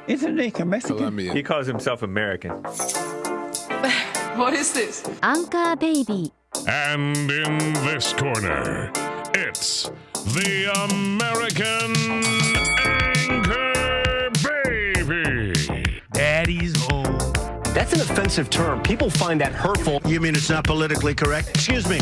Isn't he Mexican? Colombian. He calls himself American. What is this? Anchor Baby. And in this corner, it's the American Anchor Baby. Daddy's home. That's an offensive term. People find that hurtful. You mean it's not politically correct? Excuse me.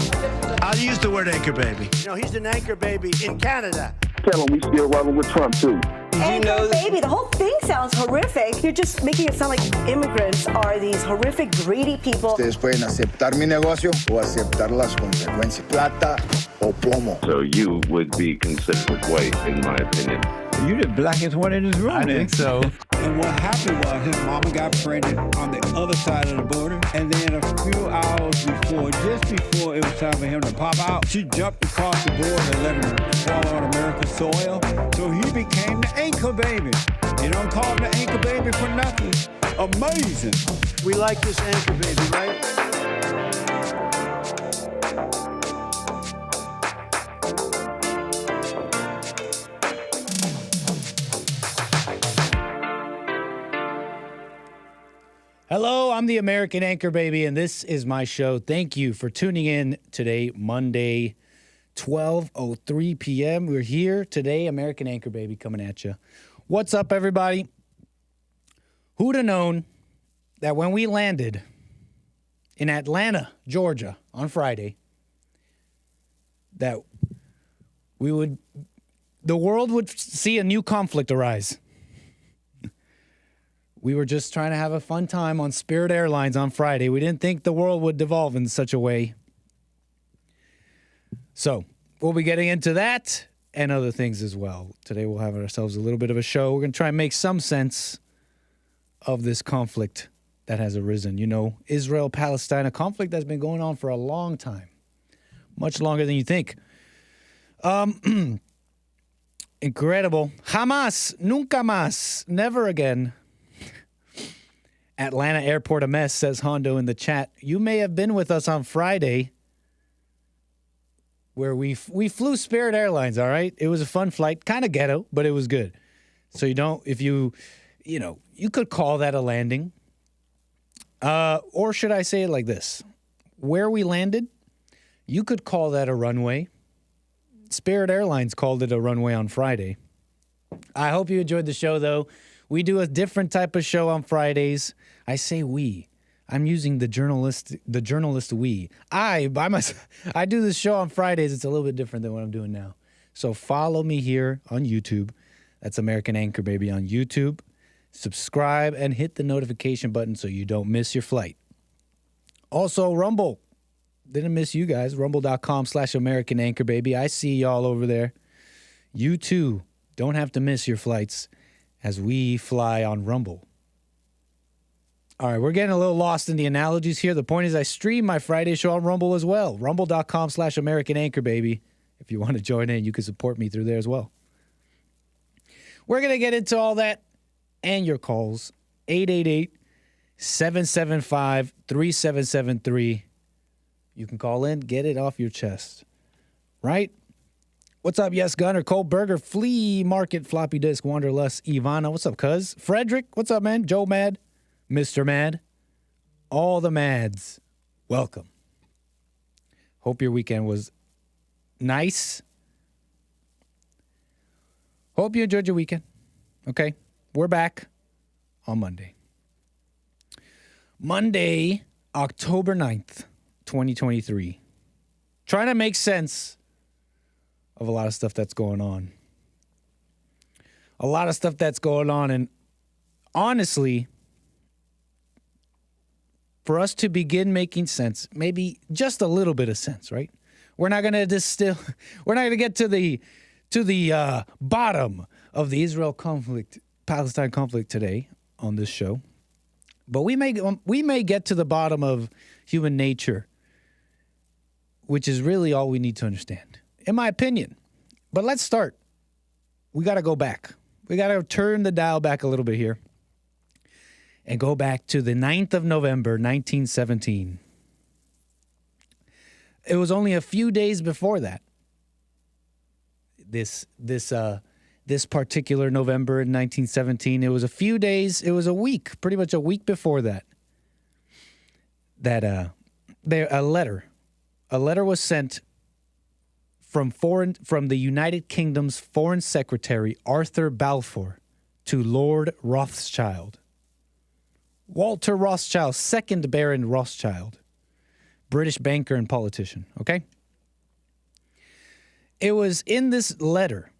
I'll use the word anchor baby. You know, he's an anchor baby in Canada. Tell him we still rolling with Trump, too. Anchor baby, the whole thing sounds horrific. You're just making it sound like immigrants are these horrific, greedy people. Ustedes pueden aceptar mi negocio o aceptar las consecuencias. Plata o plomo. So you would be considered white, in my opinion. You the blackest one in this room. I think so. And what happened was his mama got pregnant on the other side of the border. And then a few hours before, just before it was time for him to pop out, she jumped across the border and let him fall on American soil. So he became the anchor baby. You don't call him the anchor baby for nothing. Amazing. We like this anchor baby, right? Hello, I'm the American Anchor Baby, and this is my show. Thank you for tuning in today, Monday, 12:03 p.m. We're here today, American Anchor Baby, coming at you. What's up, everybody? Who'd have known that when we landed in Atlanta, Georgia, on Friday, that the world would see a new conflict arise? We were just trying to have a fun time on Spirit Airlines on Friday. We didn't think the world would devolve in such a way. So we'll be getting into that and other things as well. Today we'll have ourselves a little bit of a show. We're going to try and make some sense of this conflict that has arisen. You know, Israel-Palestine, a conflict that's been going on for a long time. Much longer than you think. Incredible. Hamas, nunca más, never again. Atlanta airport a mess, says Hondo in the chat. You may have been with us on Friday where we flew Spirit Airlines, all right? It was a fun flight, kind of ghetto, but it was good. So you could call that a landing. Or should I say it like this? Where we landed, you could call that a runway. Spirit Airlines called it a runway on Friday. I hope you enjoyed the show, though. We do a different type of show on Fridays. I say we. I'm using the journalist we. I do this show on Fridays. It's a little bit different than what I'm doing now. So follow me here on YouTube. That's American Anchor Baby on YouTube. Subscribe and hit the notification button so you don't miss your flight. Also, Rumble. Didn't miss you guys. Rumble.com/American Anchor Baby. I see y'all over there. You too don't have to miss your flights as we fly on Rumble. All right, we're getting a little lost in the analogies here. The point is I stream my Friday show on Rumble as well. Rumble.com/American Anchor Baby. If you want to join in, you can support me through there as well. We're going to get into all that and your calls. 888-775-3773. You can call in, get it off your chest. Right? What's up, Yes Gunner, Cold Burger, Flea Market, Floppy Disk, Wanderlust, Ivana. What's up, cuz? Frederick, what's up, man? Joe Mad, Mr. Mad, all the Mads. Welcome. Hope your weekend was nice. Hope you enjoyed your weekend. Okay, we're back on Monday. Monday, October 9th, 2023. Trying to make sense of a lot of stuff that's going on. And honestly, for us to begin making sense, maybe just a little bit of sense, right? We're not going to get to the bottom of the Israel-Palestine conflict today on this show. But we may get to the bottom of human nature, which is really all we need to understand, in my opinion. But let's start. We got to go back. We got to turn the dial back a little bit here and go back to the 9th of November, 1917. It was only a few days before that. This this particular November in 1917. It was a few days, it was a week, pretty much a week before that, a letter was sent from the United Kingdom's Foreign Secretary Arthur Balfour to Lord Rothschild. Walter Rothschild, 2nd Baron Rothschild, British banker and politician, okay? It was in this letter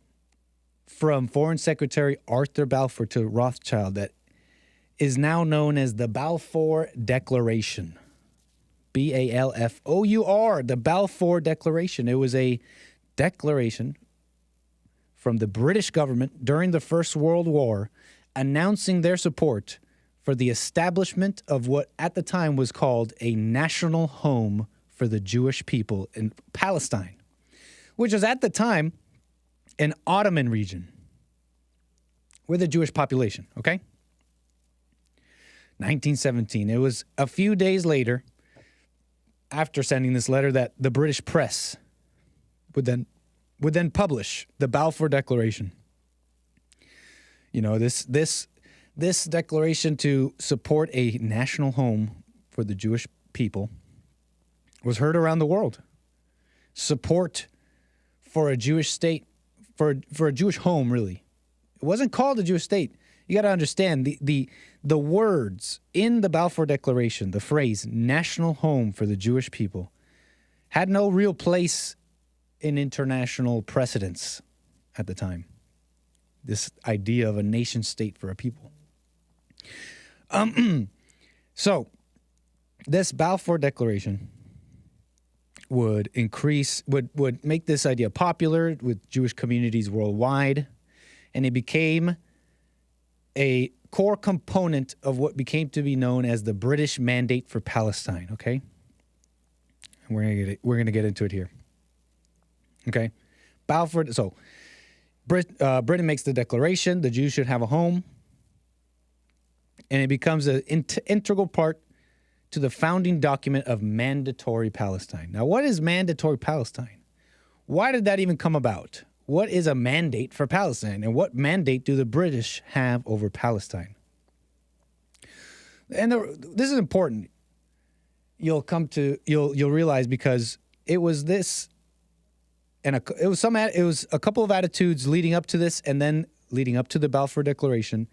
from Foreign Secretary Arthur Balfour to Rothschild that is now known as the Balfour Declaration. Balfour, the Balfour Declaration. It was a declaration from the British government during the First World War announcing their support for the establishment of what at the time was called a national home for the Jewish people in Palestine, which was at the time an Ottoman region with a Jewish population, okay? 1917. It was a few days later, after sending this letter, that the British press would then publish the Balfour Declaration. You know, this declaration to support a national home for the Jewish people was heard around the world. Support for a Jewish state, for a Jewish home, really. It wasn't called a Jewish state. You got to understand the words in the Balfour Declaration, the phrase national home for the Jewish people, had no real place in international precedence at the time. This idea of a nation state for a people. So this Balfour Declaration would make this idea popular with Jewish communities worldwide, and it became a core component of what became to be known as the British Mandate for Palestine, okay? And we're gonna get into it here. Okay? Balfour, so Britain makes the declaration, the Jews should have a home, and it becomes an integral part to the founding document of Mandatory Palestine. Now, what is Mandatory Palestine? Why did that even come about? What is a mandate for Palestine, and what mandate do the British have over Palestine? And this is important. You'll realize, because it was this, and it was a couple of attitudes leading up to this, and then leading up to the Balfour Declaration,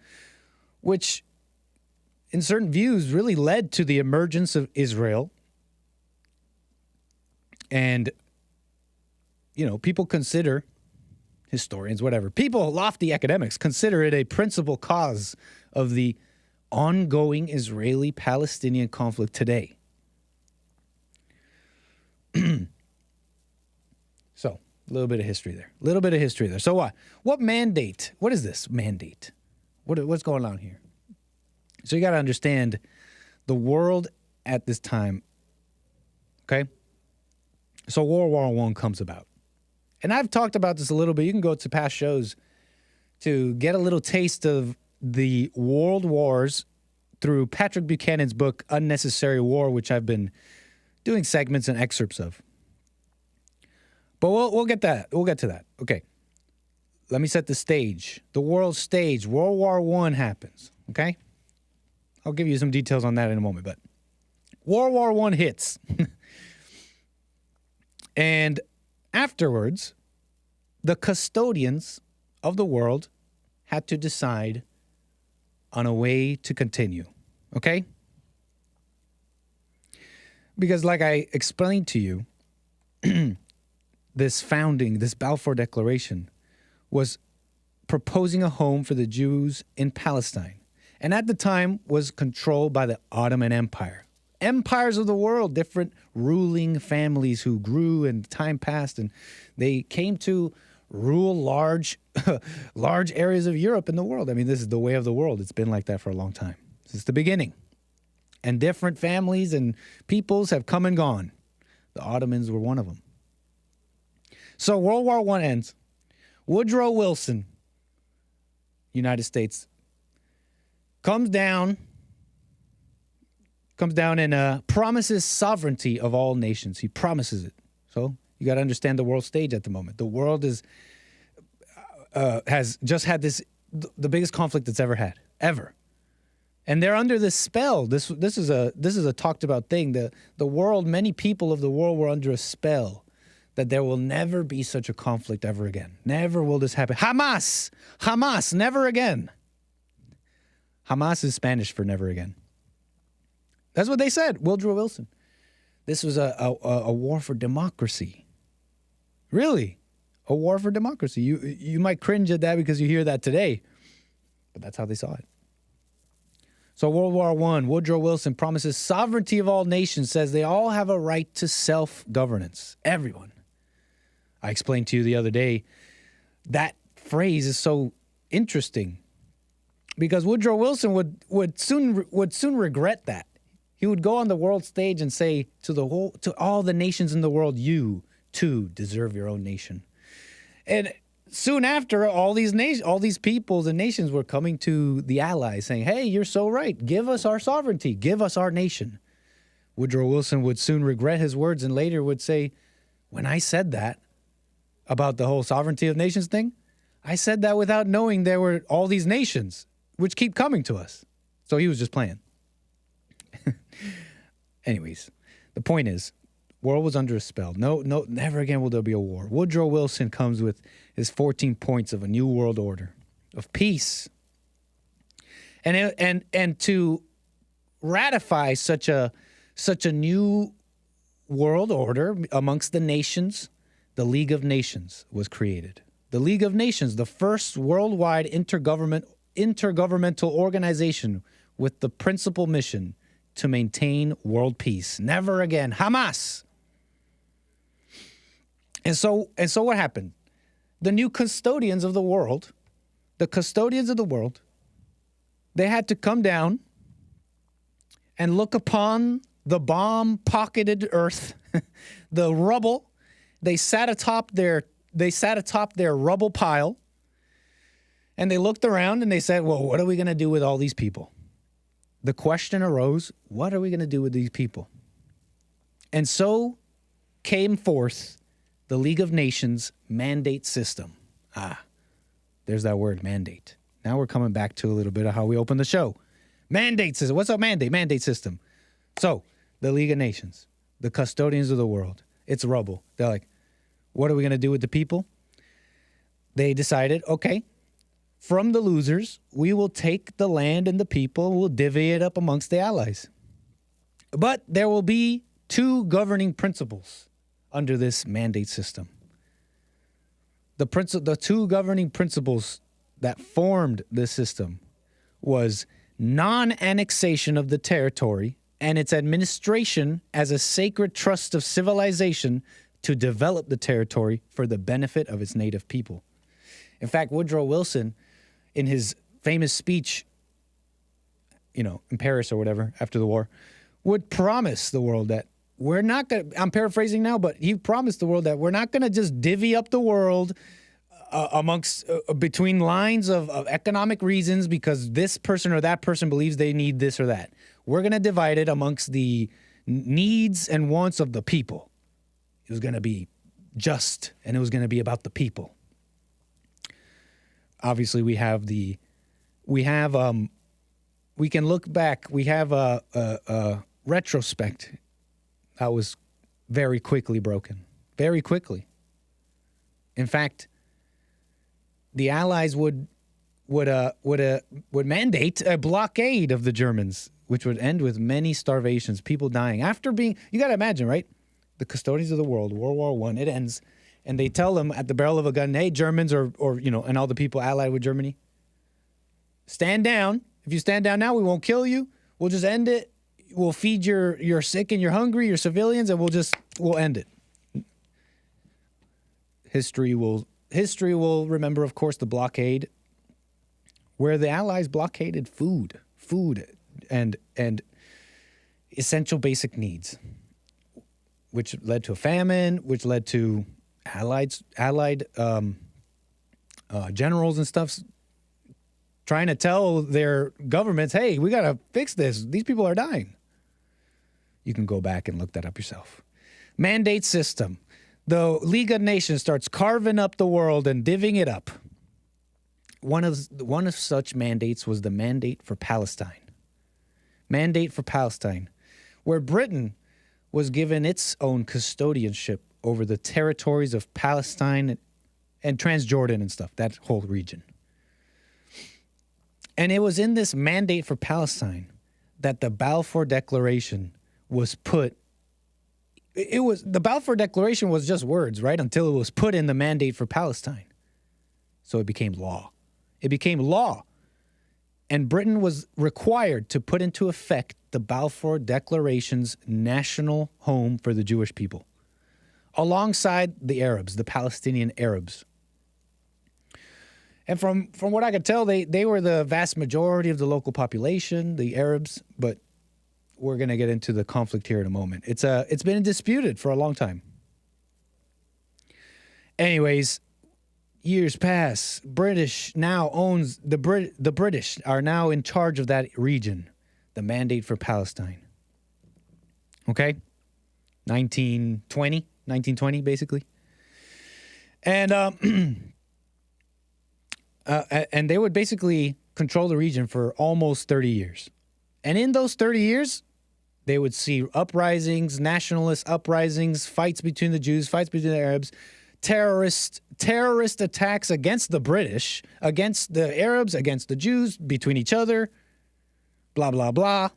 which, in certain views, really led to the emergence of Israel. And, you know, people consider, historians, whatever, people, lofty academics, consider it a principal cause of the ongoing Israeli-Palestinian conflict today. So, a little bit of history there. So what mandate? What is this mandate? What's going on here? So you got to understand the world at this time, okay? So World War I comes about. And I've talked about this a little bit. You can go to past shows to get a little taste of the world wars through Patrick Buchanan's book, Unnecessary War, which I've been doing segments and excerpts of. But we'll get that. We'll get to that. Okay. Let me set the stage. The world stage. World War I happens, okay? I'll give you some details on that in a moment, but World War I hits. And afterwards, the custodians of the world had to decide on a way to continue, okay? Because like I explained to you, this Balfour Declaration was proposing a home for the Jews in Palestine. And at the time was controlled by the Ottoman Empire. Empires of the world, different ruling families who grew and time passed, and they came to rule large areas of Europe and the world. I mean, this is the way of the world. It's been like that for a long time, since the beginning. And different families and peoples have come and gone. The Ottomans were one of them. So World War I ends. Woodrow Wilson, United States, comes down and promises sovereignty of all nations. He promises it. So you got to understand the world stage at the moment. The world is has just had the biggest conflict it's ever had, ever. And they're under this spell. This is a talked about thing. The world, many people of the world were under a spell that there will never be such a conflict ever again. Never will this happen. Hamas, never again. Hamas is Spanish for never again. That's what they said, Woodrow Wilson. This was a war for democracy. Really, a war for democracy. You might cringe at that because you hear that today, but that's how they saw it. So World War I, Woodrow Wilson promises sovereignty of all nations, says they all have a right to self-governance. Everyone. I explained to you the other day, that phrase is so interesting because Woodrow Wilson would soon regret that. He would go on the world stage and say to all the nations in the world, you too deserve your own nation. And soon after, all these peoples and nations were coming to the Allies saying, hey, you're so right. Give us our sovereignty. Give us our nation. Woodrow Wilson would soon regret his words and later would say, when I said that about the whole sovereignty of nations thing, I said that without knowing there were all these nations which keep coming to us. So he was just playing. Anyways, the point is, world was under a spell. No, never again will there be a war. Woodrow Wilson comes with his 14 points of a new world order of peace. And to ratify such a new world order amongst the nations, the League of Nations was created. The League of Nations, the first worldwide intergovernmental organization with the principal mission to maintain world peace. Never again. Hamas. And so what happened? The new custodians of the world, they had to come down and look upon the bomb-pocketed earth, the rubble. They sat atop their rubble pile, and they looked around and they said, well, what are we going to do with all these people? The question arose, what are we going to do with these people? And so came forth the League of Nations mandate system. There's that word, mandate. Now we're coming back to a little bit of how we opened the show. Mandate system. What's a mandate? Mandate system. So the League of Nations, the custodians of the world, it's rubble. They're like, what are we going to do with the people? They decided, okay, from the losers, we will take the land and the people, we'll divvy it up amongst the allies. But there will be two governing principles under this mandate system. The two governing principles that formed this system was non-annexation of the territory and its administration as a sacred trust of civilization to develop the territory for the benefit of its native people. In fact, Woodrow Wilson, in his famous speech, in Paris or whatever, after the war, would promise the world that we're not going to, I'm paraphrasing now, but he promised the world that we're not going to just divvy up the world between lines of economic reasons because this person or that person believes they need this or that. We're going to divide it amongst the needs and wants of the people. It was going to be just, and it was going to be about the people. Obviously, we can look back. We have a retrospect that was very quickly broken, very quickly. In fact, the Allies would mandate a blockade of the Germans, which would end with many starvations, people dying. You got to imagine, right? The custodians of the world, World War I, it ends, and they tell them at the barrel of a gun, hey, Germans or and all the people allied with Germany, stand down. If you stand down now, we won't kill you. We'll just end it. We'll feed your sick and your hungry, your civilians, and we'll end it. History will remember, of course, the blockade, where the Allies blockaded food and essential basic needs, which led to a famine, which led to allied generals and stuff trying to tell their governments, hey, we got to fix this. These people are dying. You can go back and look that up yourself. Mandate system. The League of Nations starts carving up the world and divvying it up. one of such mandates was the Mandate for Palestine. Mandate for Palestine, where Britain was given its own custodianship over the territories of Palestine and Transjordan and stuff, that whole region. And it was in this Mandate for Palestine that the Balfour Declaration was put. The Balfour Declaration was just words, right? Until it was put in the Mandate for Palestine. So it became law. It became law. And Britain was required to put into effect the Balfour Declaration's national home for the Jewish people, alongside the Arabs, the Palestinian Arabs. And from what I could tell, they were the vast majority of the local population, the Arabs, but we're going to get into the conflict here in a moment. It's been disputed for a long time. Anyways, years pass. British now owns the British are now in charge of that region, the Mandate for Palestine. Okay? 1920 basically. And and they would basically control the region for almost 30 years. And in those 30 years, they would see uprisings, nationalist uprisings, fights between the Jews, fights between the Arabs, terrorist attacks against the British, against the Arabs, against the Jews, between each other, blah, blah, blah.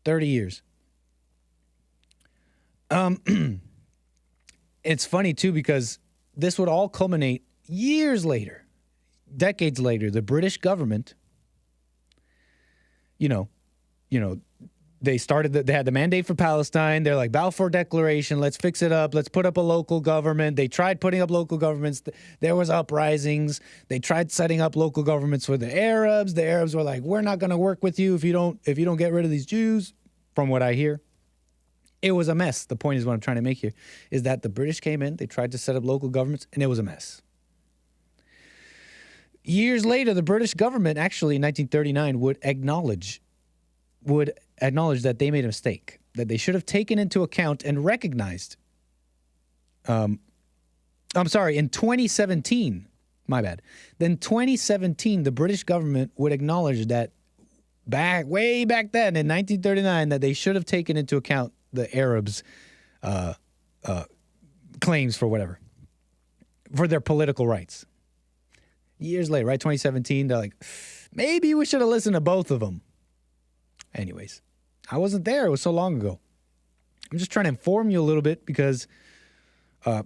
30 years. It's funny, too, because this would all culminate years later, decades later. The British government, they had the Mandate for Palestine. They're like, Balfour Declaration, let's fix it up. Let's put up a local government. They tried putting up local governments. There was uprisings. They tried setting up local governments for the Arabs. The Arabs were like, we're not going to work with you if you don't get rid of these Jews, from what I hear. It was a mess. The point is what I'm trying to make here is that the British came in, they tried to set up local governments, and it was a mess. Years later, the British government, actually in 1939, would acknowledge that they made a mistake, that they should have taken into account and recognized. In 2017, my bad. Then 2017, the British government would acknowledge that way back then in 1939, that they should have taken into account the Arabs' claims for whatever, for their political rights. Years later, right, 2017, they're like, maybe we should have listened to both of them. Anyways, I wasn't there. It was so long ago. I'm just trying to inform you a little bit because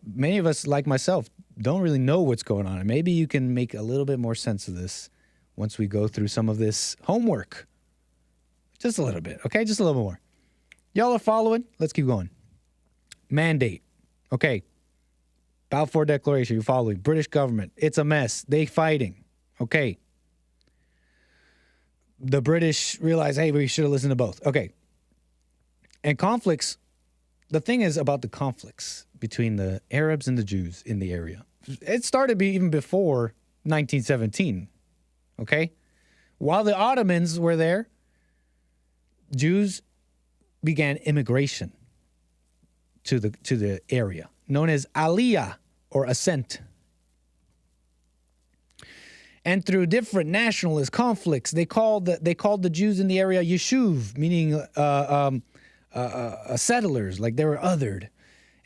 many of us, like myself, don't really know what's going on. And maybe you can make a little bit more sense of this once we go through some of this homework. Just a little bit, okay? Just a little more. Y'all are following? Let's keep going. Mandate. Okay. Balfour Declaration, you're following. British government. It's a mess. They fighting. Okay. The British realize, hey, we should have listened to both. Okay. And conflicts, the thing is about the conflicts between the Arabs and the Jews in the area. It started even before 1917. Okay. While the Ottomans were there, Jews began immigration to the area, known as Aliyah, or ascent. And through different nationalist conflicts, they called the Jews in the area Yeshuv, meaning settlers, like they were othered.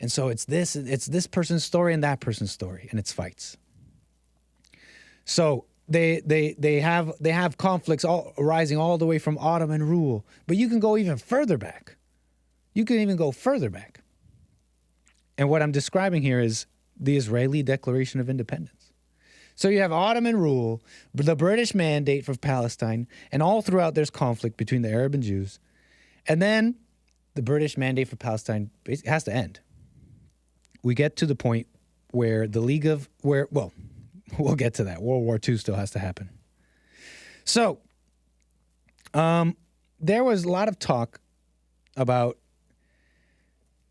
And so it's this person's story and that person's story, and it's fights. So they have conflicts arising all the way from Ottoman rule, but you can go even further back. You can even go further back. And what I'm describing here is the Israeli Declaration of Independence. So you have Ottoman rule, the British Mandate for Palestine, and all throughout there's conflict between the Arab and Jews. And then the British Mandate for Palestine has to end. We get to the point where we'll get to that. World War II still has to happen. So there was a lot of talk about,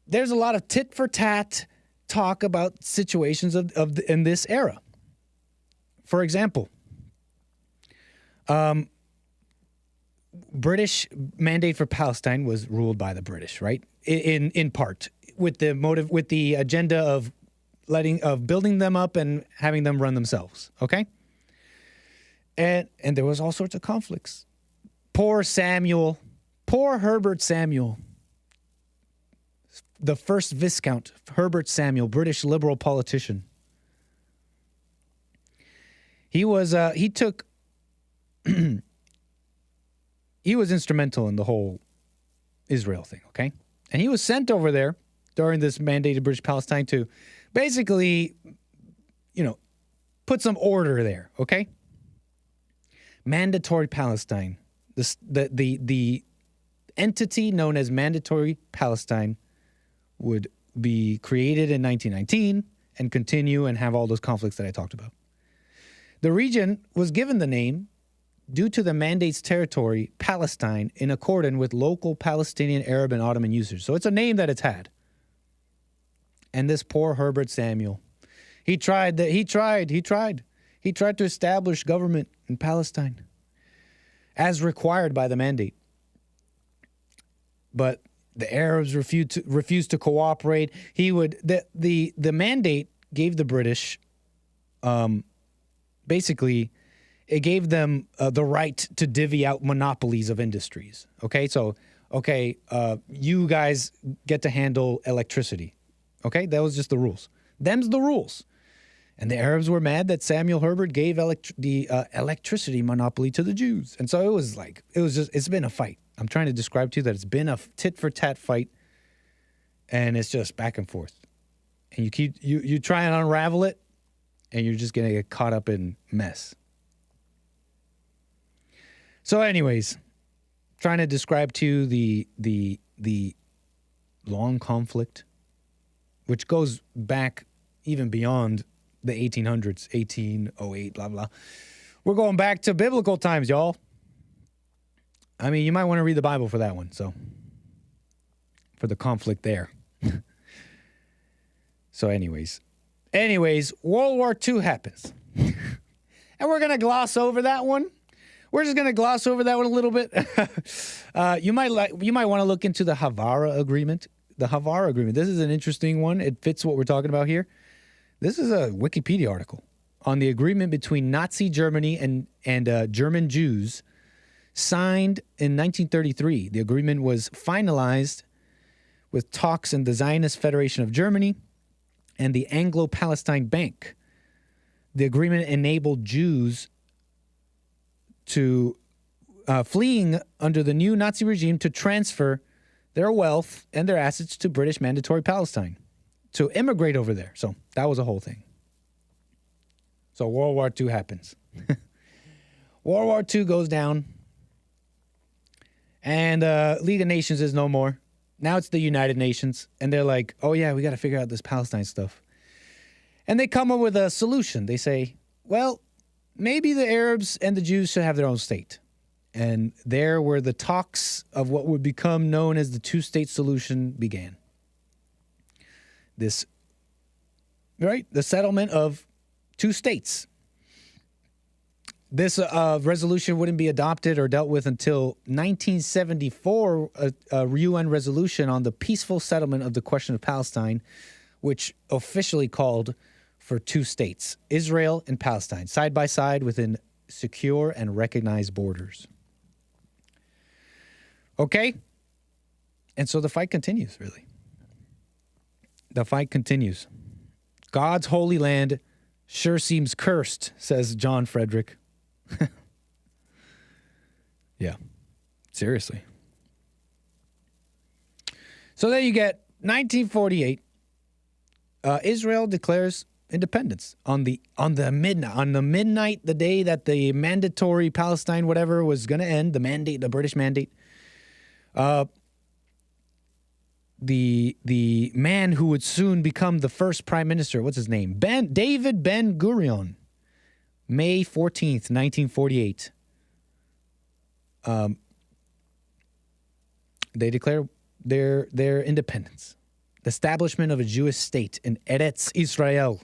there's a lot of tit for tat talk about situations in this era. For example, British Mandate for Palestine was ruled by the British, right? In part, with the agenda of building them up and having them run themselves. Okay. And there was all sorts of conflicts. Poor Herbert Samuel, the first Viscount Herbert Samuel, British liberal politician. He was instrumental in the whole Israel thing, okay? And he was sent over there during this mandated British Palestine to basically, put some order there, okay? Mandatory Palestine. The entity known as Mandatory Palestine would be created in 1919 and continue and have all those conflicts that I talked about. The region was given the name due to the mandate's territory, Palestine, in accordance with local Palestinian, Arab, and Ottoman users. So it's a name that it's had. And this poor Herbert Samuel, he tried to establish government in Palestine as required by the mandate. But the Arabs refused to cooperate. The mandate gave the British, basically, it gave them the right to divvy out monopolies of industries. Okay, so you guys get to handle electricity. Okay, that was just the rules. Them's the rules. And the Arabs were mad that Samuel Herbert gave the electricity monopoly to the Jews. And so it's been a fight. I'm trying to describe to you that it's been a tit-for-tat fight, and it's just back and forth. And you try and unravel it, and you're just going to get caught up in mess. So anyways, trying to describe to you the long conflict, which goes back even beyond the 1800s, 1808, blah, blah. We're going back to biblical times, y'all. I mean, you might want to read the Bible for that one, so, for the conflict there. So anyways, World War II happens. And we're going to gloss over that one. We're just going to gloss over that one a little bit. You might want to look into the Havara Agreement. The Havara Agreement. This is an interesting one. It fits what we're talking about here. This is a Wikipedia article on the agreement between Nazi Germany and German Jews signed in 1933. The agreement was finalized with talks in the Zionist Federation of Germany and the Anglo-Palestine Bank. The agreement enabled Jews to fleeing under the new Nazi regime to transfer their wealth and their assets to British Mandatory Palestine, to immigrate over there. So that was a whole thing. So World War II happens. World War II goes down, and League of Nations is no more. Now it's the United Nations, and they're like, oh yeah, we got to figure out this Palestine stuff. And they come up with a solution. They say, well, maybe the Arabs and the Jews should have their own state. And there where the talks of what would become known as the two-state solution began. The settlement of two states. This resolution wouldn't be adopted or dealt with until 1974, a UN resolution on the peaceful settlement of the question of Palestine, which officially called for two states, Israel and Palestine, side by side within secure and recognized borders. Okay? And so the fight continues, really. The fight continues. God's holy land sure seems cursed, says John Frederick. Yeah, seriously. So there you get 1948. Israel declares independence on the midnight, the day that the mandatory Palestine whatever was going to end, the British mandate. The man who would soon become the first prime minister, what's his name? David Ben-Gurion, May 14th, 1948. They declare their independence. The establishment of a Jewish state in Eretz Israel,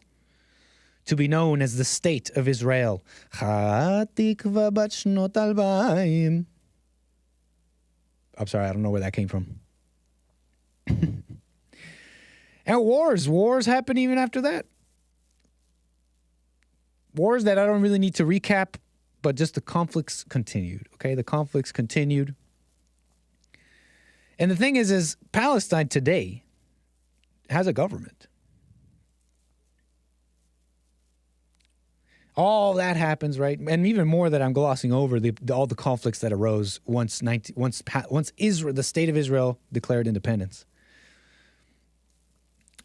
to be known as the State of Israel. �𝒐𝒄𝒊𝒂𝒍𝒔. I'm sorry, I don't know where that came from. And wars happen even after that. Wars that I don't really need to recap but just the conflicts continued, okay? The conflicts continued. And the thing is Palestine today has a government. All that happens, right? And even more that I'm glossing over, all the conflicts that arose once Israel, the state of Israel, declared independence.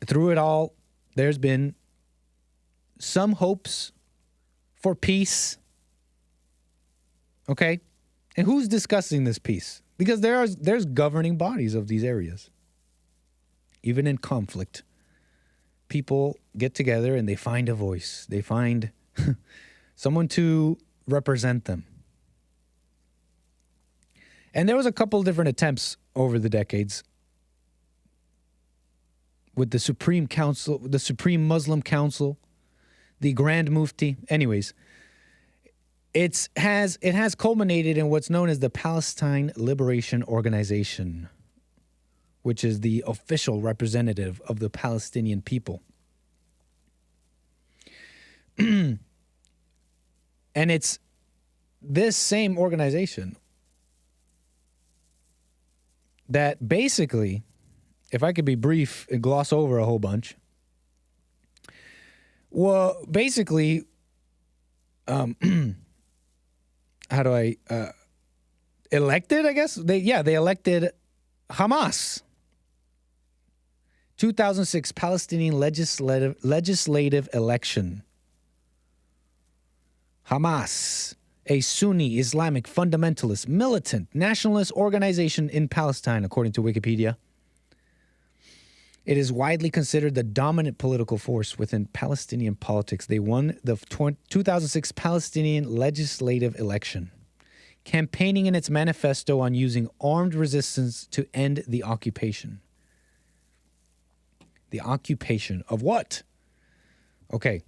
Through it all, there's been some hopes for peace. Okay? And who's discussing this peace? Because there's governing bodies of these areas. Even in conflict, people get together and they find a voice. They find someone to represent them. And there was a couple of different attempts over the decades with the Supreme Council, the Supreme Muslim Council, the Grand Mufti. Anyways, it has culminated in what's known as the Palestine Liberation Organization, which is the official representative of the Palestinian people. And it's this same organization that basically, if I could be brief and gloss over a whole bunch, well, basically, elected, I guess? They elected Hamas. 2006 Palestinian legislative election. Hamas, a Sunni Islamic fundamentalist, militant, nationalist organization in Palestine, according to Wikipedia. It is widely considered the dominant political force within Palestinian politics. They won the 2006 Palestinian legislative election, campaigning in its manifesto on using armed resistance to end the occupation. The occupation of what? Okay,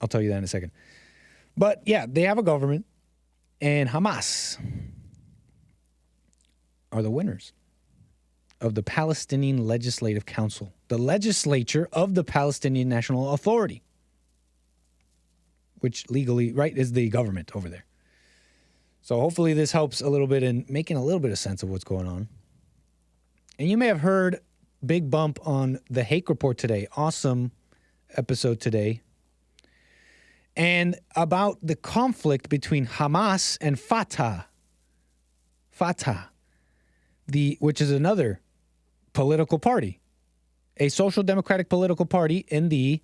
I'll tell you that in a second. But yeah, they have a government, and Hamas are the winners of the Palestinian Legislative Council, the legislature of the Palestinian National Authority, which legally, right, is the government over there. So hopefully this helps a little bit in making a little bit of sense of what's going on. And you may have heard Big Bump on the Hake Report today. Awesome episode today. And about the conflict between Hamas and Fatah. Which is another political party, a social democratic political party in the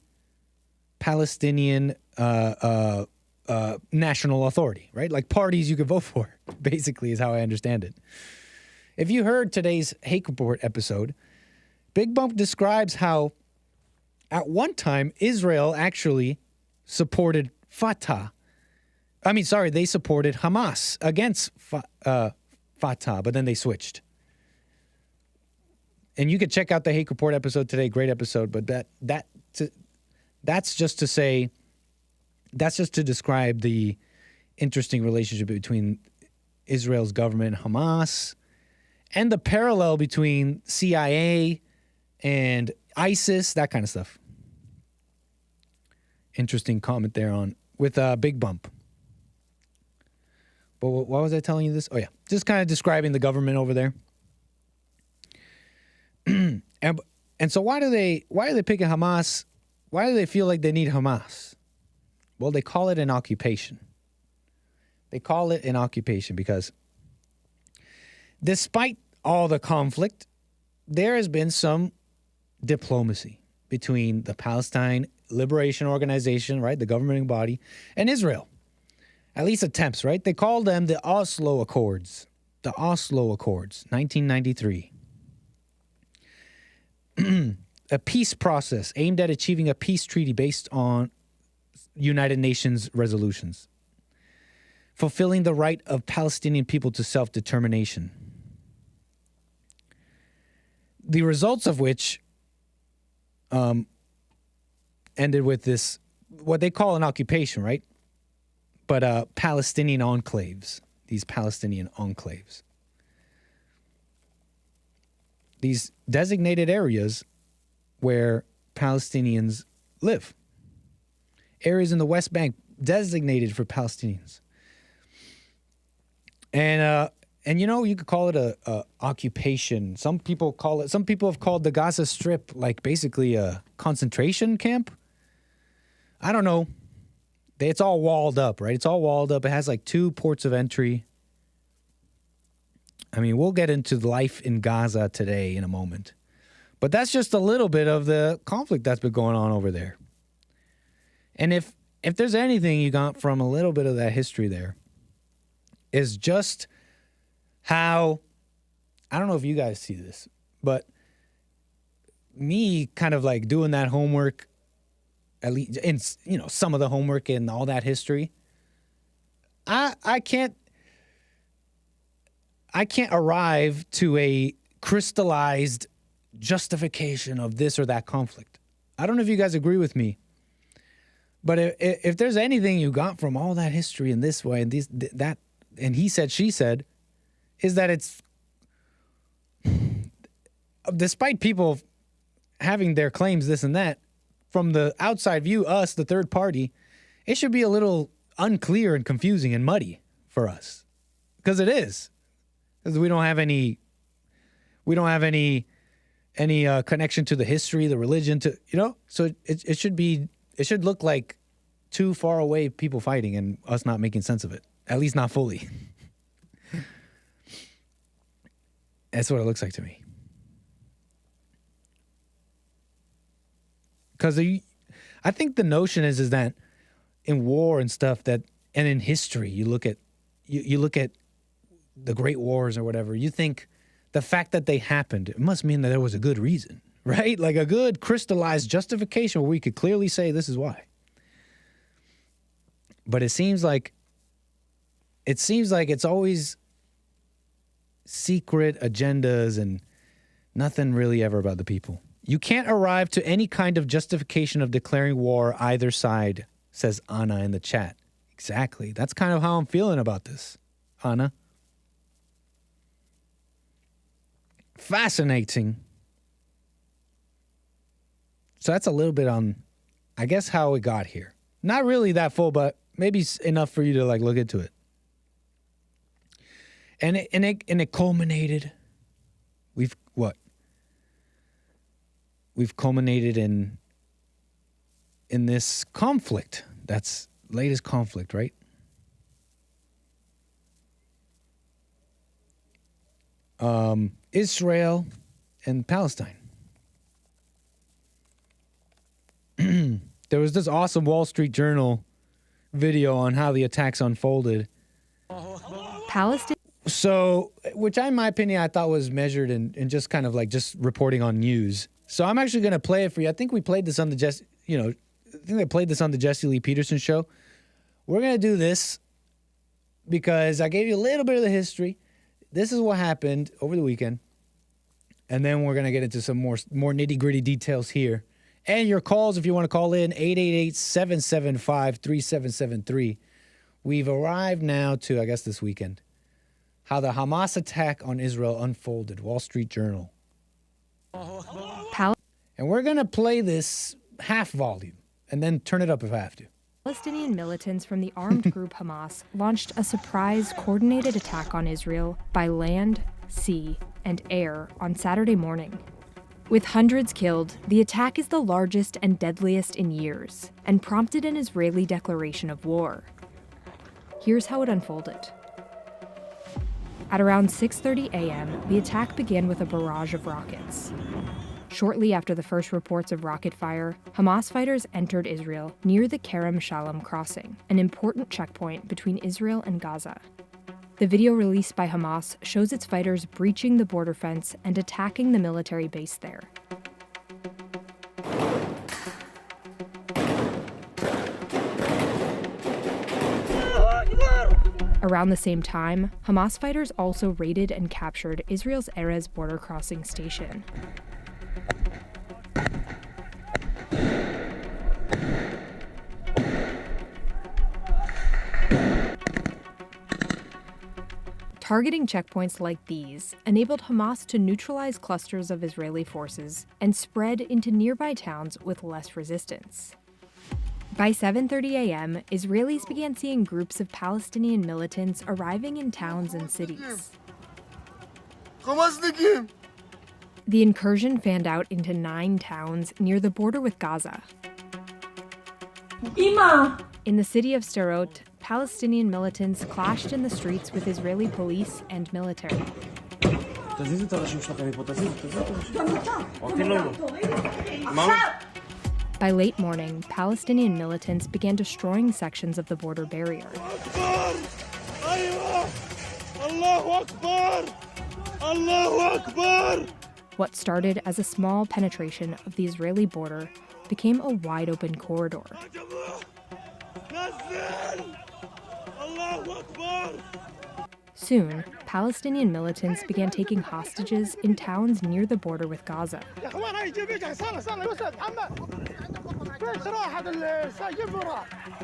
Palestinian National Authority, right? Like parties you could vote for, basically, is how I understand it. If you heard today's Hake Report episode, Big Bump describes how at one time Israel actually supported Fatah. They supported Hamas against Fatah, but then they switched. And you could check out the Hake Report episode today. Great episode. But that's just to describe the interesting relationship between Israel's government and Hamas, and the parallel between CIA and ISIS, that kind of stuff. Interesting comment there with Big Bump. But why was I telling you this? Oh yeah, just kind of describing the government over there. and so why are they picking Hamas? Why do they feel like they need Hamas? Well, they call it an occupation. They call it an occupation because despite all the conflict, there has been some diplomacy between the Palestine Liberation Organization, right, the governing body, and Israel. At least attempts, right? They call them the Oslo Accords. The Oslo Accords, 1993. A peace process aimed at achieving a peace treaty based on United Nations resolutions, fulfilling the right of Palestinian people to self-determination. The results of which ended with this, what they call an occupation, right? But Palestinian enclaves, these Palestinian enclaves. These designated areas where Palestinians live. Areas in the West Bank designated for Palestinians. And you know, you could call it a occupation. Some people have called the Gaza Strip like basically a concentration camp. I don't know. It's all walled up, right? It's all walled up. It has like 2 ports of entry. I mean, we'll get into life in Gaza today in a moment. But that's just a little bit of the conflict that's been going on over there. And if there's anything you got from a little bit of that history there, is just how, I don't know if you guys see this, but me kind of like doing that homework, at least in, you know, some of the homework and all that history, I can't arrive to a crystallized justification of this or that conflict. I don't know if you guys agree with me, but if there's anything you got from all that history in this way and that and he said, she said, is that it's, despite people having their claims, this and that, from the outside view, us, the third party, it should be a little unclear and confusing and muddy for us. Because it is. Because we don't have any connection to the history, the religion, to, you know? So it should look like 2 far away people fighting and us not making sense of it. At least not fully. That's what it looks like to me. Because I think the notion is that in war and stuff and in history, you look at the great wars or whatever, you think the fact that they happened, it must mean that there was a good reason, right? Like a good crystallized justification where we could clearly say this is why. But it seems like it's always secret agendas and nothing really ever about the people. You can't arrive to any kind of justification of declaring war either side, says Anna in the chat. Exactly. That's kind of how I'm feeling about this, Anna. Fascinating. So that's a little bit on, I guess, how it got here. Not really that full, but maybe enough for you to like look into it. And it culminated. We've culminated in this conflict. That's latest conflict, right? Israel and Palestine. There was this awesome Wall Street Journal video on how the attacks unfolded. Palestine. So, which in my opinion, I thought was measured and just kind of like just reporting on news. So I'm actually going to play it for you. I think we played this on the Jesse Lee Peterson show. We're going to do this because I gave you a little bit of the history. This is what happened over the weekend. And then we're going to get into some more nitty-gritty details here. And your calls, if you want to call in, 888-775-3773. We've arrived now to, I guess, this weekend, how the Hamas attack on Israel unfolded. Wall Street Journal. And we're going to play this half volume and then turn it up if I have to. Palestinian militants from the armed group Hamas launched a surprise coordinated attack on Israel by land, sea, and air on Saturday morning. With hundreds killed, the attack is the largest and deadliest in years and prompted an Israeli declaration of war. Here's how it unfolded. At around 6:30 a.m., the attack began with a barrage of rockets. Shortly after the first reports of rocket fire, Hamas fighters entered Israel near the Kerem Shalom crossing, an important checkpoint between Israel and Gaza. The video released by Hamas shows its fighters breaching the border fence and attacking the military base there. Around the same time, Hamas fighters also raided and captured Israel's Erez border crossing station. Targeting checkpoints like these enabled Hamas to neutralize clusters of Israeli forces and spread into nearby towns with less resistance. By 7:30 a.m., Israelis began seeing groups of Palestinian militants arriving in towns and cities. The incursion fanned out into 9 towns near the border with Gaza. In the city of Sderot, Palestinian militants clashed in the streets with Israeli police and military. By late morning, Palestinian militants began destroying sections of the border barrier. What started as a small penetration of the Israeli border became a wide-open corridor. Soon, Palestinian militants began taking hostages in towns near the border with Gaza.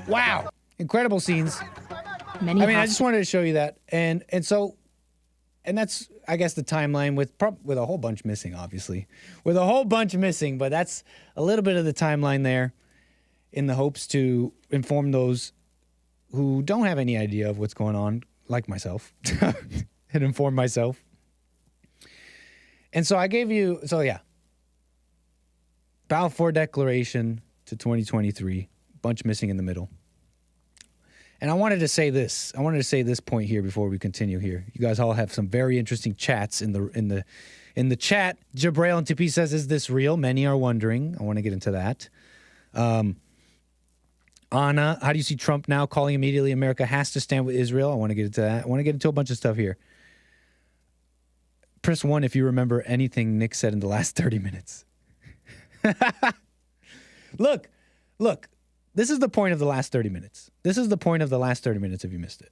Wow. Incredible scenes. I just wanted to show you that. And that's, I guess, the timeline with a whole bunch missing, obviously. With a whole bunch missing, but that's a little bit of the timeline there in the hopes to inform those who don't have any idea of what's going on, like myself, and inform myself. And so I gave you, Balfour Declaration to 2023, bunch missing in the middle. And I wanted to say this. I wanted to say this point here before we continue here. You guys all have some very interesting chats in the chat. Jabrail and Tipi says, "Is this real?" Many are wondering. I want to get into that. Anna, how do you see Trump now calling immediately America has to stand with Israel? I want to get into that. I want to get into a bunch of stuff here. Press 1 if you remember anything Nick said in the last 30 minutes. Look. This is the point of the last 30 minutes. This is the point of the last 30 minutes if you missed it.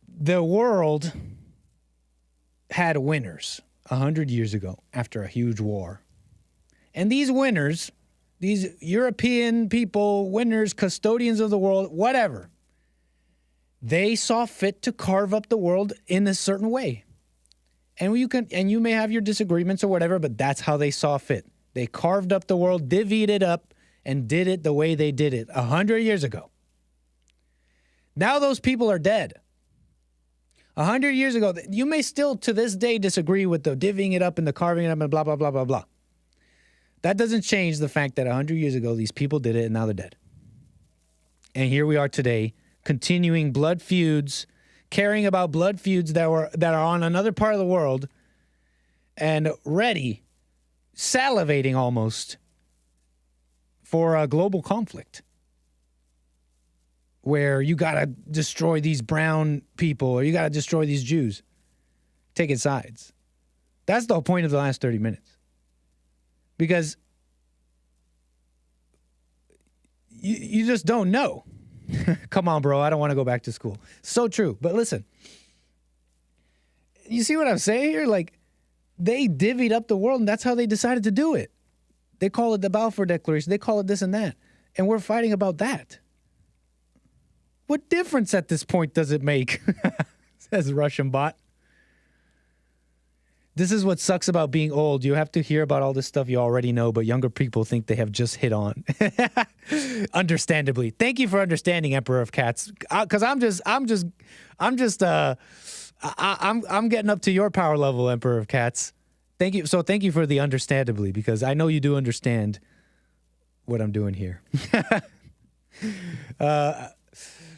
The world had winners 100 years ago after a huge war. And these winners, these European people, winners, custodians of the world, whatever, they saw fit to carve up the world in a certain way. And you may have your disagreements or whatever, but that's how they saw fit. They carved up the world, divvied it up, and did it the way they did it 100 years ago. Now those people are dead. 100 years ago, you may still to this day disagree with the divvying it up and the carving it up and blah, blah, blah, blah, blah. That doesn't change the fact that 100 years ago, these people did it and now they're dead. And here we are today, continuing blood feuds, caring about blood feuds that are on another part of the world and ready, salivating almost for a global conflict where you got to destroy these brown people or you got to destroy these Jews, taking sides. That's the whole point of the last 30 minutes. Because you just don't know. Come on, bro. I don't want to go back to school. So true. But listen, you see what I'm saying here? Like, they divvied up the world, and that's how they decided to do it. They call it the Balfour Declaration. They call it this and that. And we're fighting about that. What difference at this point does it make? Says Russian bot. This is what sucks about being old. You have to hear about all this stuff you already know, but younger people think they have just hit on. Understandably. Thank you for understanding, Emperor of Cats. Because I'm getting up to your power level, Emperor of Cats. Thank you. So thank you for the understandably, because I know you do understand what I'm doing here.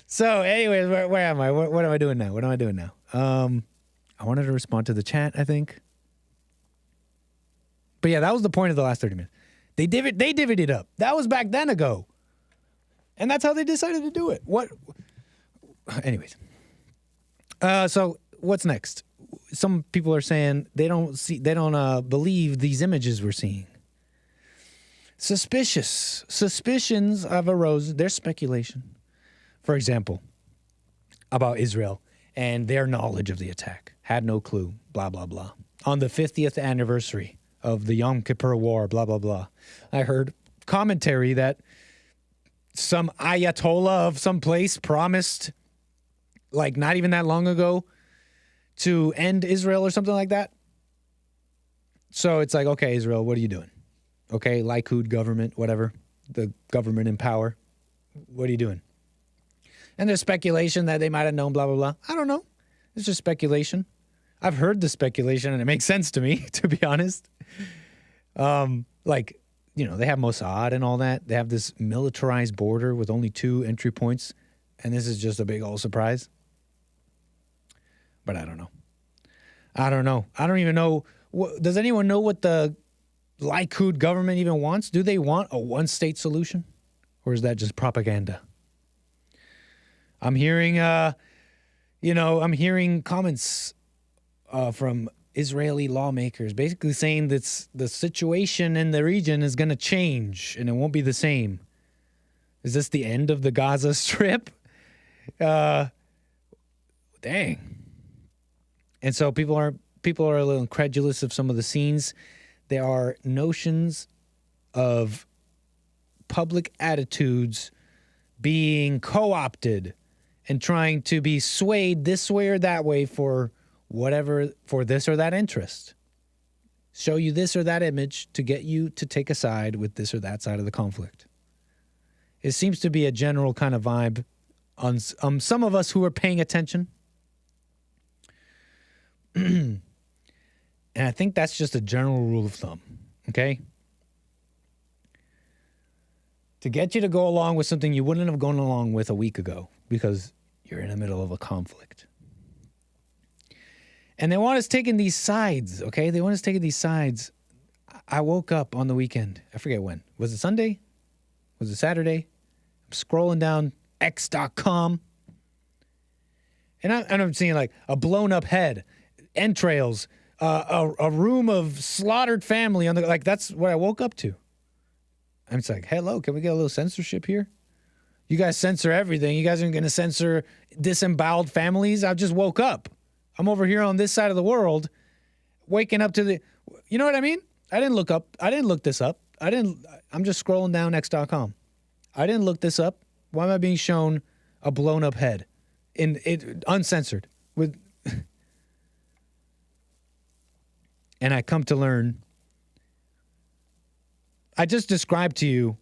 So anyways, where am I? What am I doing now? I wanted to respond to the chat, I think. But yeah, that was the point of the last 30 minutes. They divvied it up. That was back then ago. And that's how they decided to do it. Anyways. So what's next? Some people are saying they don't believe these images we're seeing. Suspicions have arose. There's speculation. For example, about Israel and their knowledge of the attack. Had no clue, blah, blah, blah. On the 50th anniversary of the Yom Kippur War, blah, blah, blah. I heard commentary that some Ayatollah of some place promised, like not even that long ago, to end Israel or something like that. So it's like, okay, Israel, what are you doing? Okay, Likud government, whatever. the government in power. What are you doing? And there's speculation that they might have known, blah, blah, blah. I don't know. It's just speculation. I've heard the speculation, and it makes sense to me, to be honest. Like, you know, they have Mossad and all that. They have this militarized border with only 2 entry points, and this is just a big old surprise. But I don't know. I don't even know. Does anyone know what the Likud government even wants? Do they want a one-state solution? Or is that just propaganda? I'm hearing, I'm hearing comments from Israeli lawmakers basically saying that the situation in the region is going to change and it won't be the same. Is this the end of the Gaza Strip? Dang. And so people are a little incredulous of some of the scenes. There are notions of public attitudes being co-opted and trying to be swayed this way or that way for this or that interest. Show you this or that image to get you to take a side with this or that side of the conflict. It seems to be a general kind of vibe on some of us who are paying attention. And I think that's just a general rule of thumb, okay? To get you to go along with something you wouldn't have gone along with a week ago because you're in the middle of a conflict. And they want us taking these sides, okay? They want us taking these sides. I woke up on the weekend. I forget when. Was it Sunday? Was it Saturday? I'm scrolling down x.com. And I'm seeing like a blown up head, entrails, a room of slaughtered family on the, like, that's what I woke up to. I'm just like, hello, can we get a little censorship here? You guys censor everything. You guys aren't going to censor disemboweled families. I just woke up. I'm over here on this side of the world, waking up to the, you know what I mean? I didn't look this up. I'm just scrolling down x.com. I didn't look this up. Why am I being shown a blown up head in it uncensored with, and I come to learn, I just described to you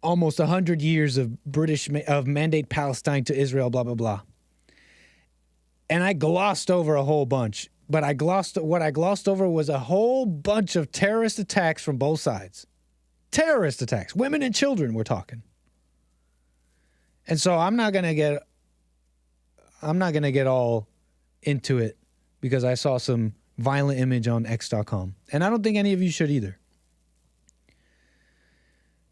almost 100 years of of mandate Palestine to Israel, blah, blah, blah. And I glossed over a whole bunch, but what I glossed over was a whole bunch of terrorist attacks from both sides. Terrorist attacks, women and children, we're talking. And so I'm not going to get all into it because I saw some violent image on x.com. And I don't think any of you should either.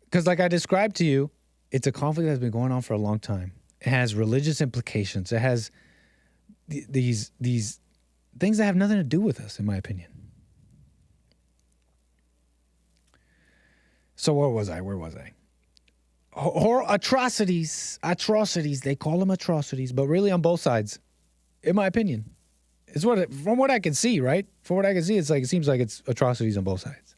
Because like I described to you, it's a conflict that's been going on for a long time. It has religious implications. It has these things that have nothing to do with us, in my opinion. So where was I? Atrocities. They call them atrocities, but really on both sides, in my opinion. It's from what I can see, right? From what I can see, it seems like it's atrocities on both sides.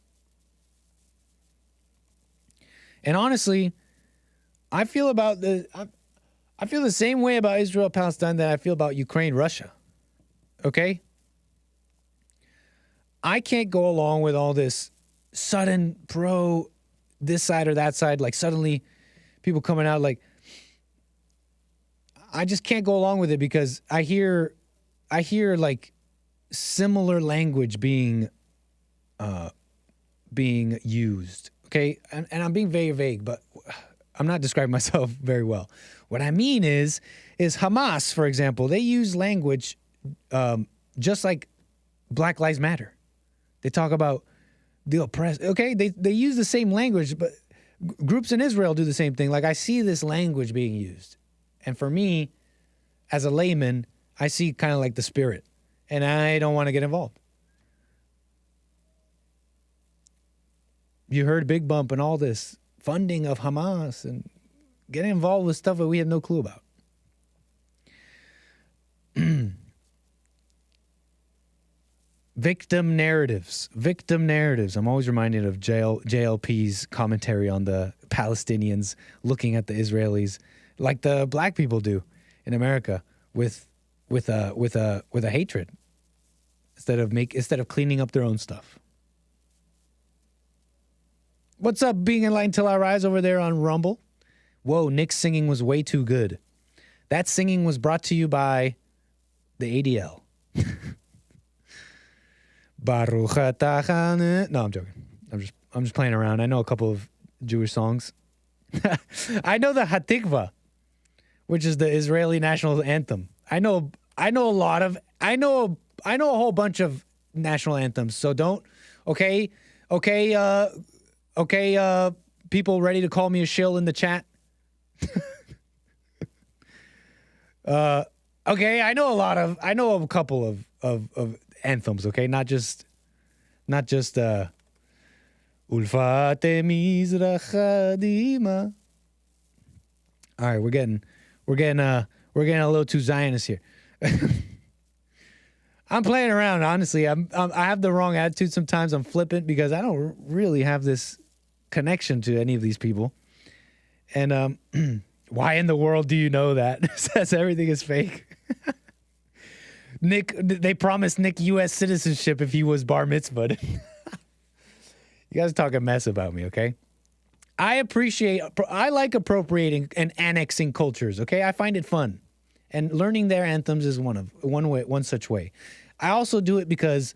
And honestly, I feel the same way about Israel-Palestine that I feel about Ukraine-Russia. Okay? I can't go along with all this sudden pro this side or that side, like suddenly people coming out like, I just can't go along with it because I hear like similar language being used. Okay? And I'm being very vague, but I'm not describing myself very well. What I mean is Hamas, for example, they use language just like Black Lives Matter. They talk about the oppressed. Okay, they use the same language, but groups in Israel do the same thing. Like I see this language being used. And for me, as a layman, I see kind of like the spirit. And I don't want to get involved. You heard Big Bump and all this funding of Hamas and getting involved with stuff that we have no clue about. Victim narratives. I'm always reminded of JLP's commentary on the Palestinians looking at the Israelis like the black people do in America with a hatred instead of cleaning up their own stuff. What's up, being enlightened till I rise over there on Rumble? Whoa, Nick's singing was way too good. That singing was brought to you by the ADL. Baruch atah. No, I'm joking. I'm just playing around. I know a couple of Jewish songs. I know the Hatikva, which is the Israeli national anthem. I know a whole bunch of national anthems. So don't. Okay. People ready to call me a shill in the chat. Okay, I know a couple of anthems, okay? Not just Ulfate Mizrachadima. All right, we're getting a little too Zionist here. I'm playing around, honestly. I have the wrong attitude sometimes. I'm flippant because I don't really have this connection to any of these people. And why in the world do you know that? Says everything is fake. Nick, they promised Nick U.S. citizenship if he was bar mitzvahed. You guys are talking mess about me, okay? I like appropriating and annexing cultures, okay? I find it fun. And learning their anthems is one such way. I also do it because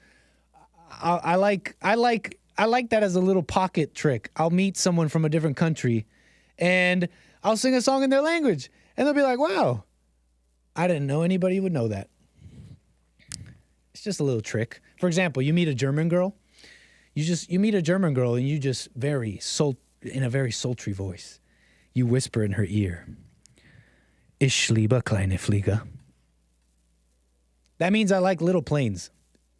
I like that as a little pocket trick. I'll meet someone from a different country and I'll sing a song in their language. And they'll be like, wow, I didn't know anybody would know that. It's just a little trick. For example, you meet a German girl. You meet a German girl and you just in a very sultry voice, you whisper in her ear, Ich liebe kleine Flieger. That means I like little planes.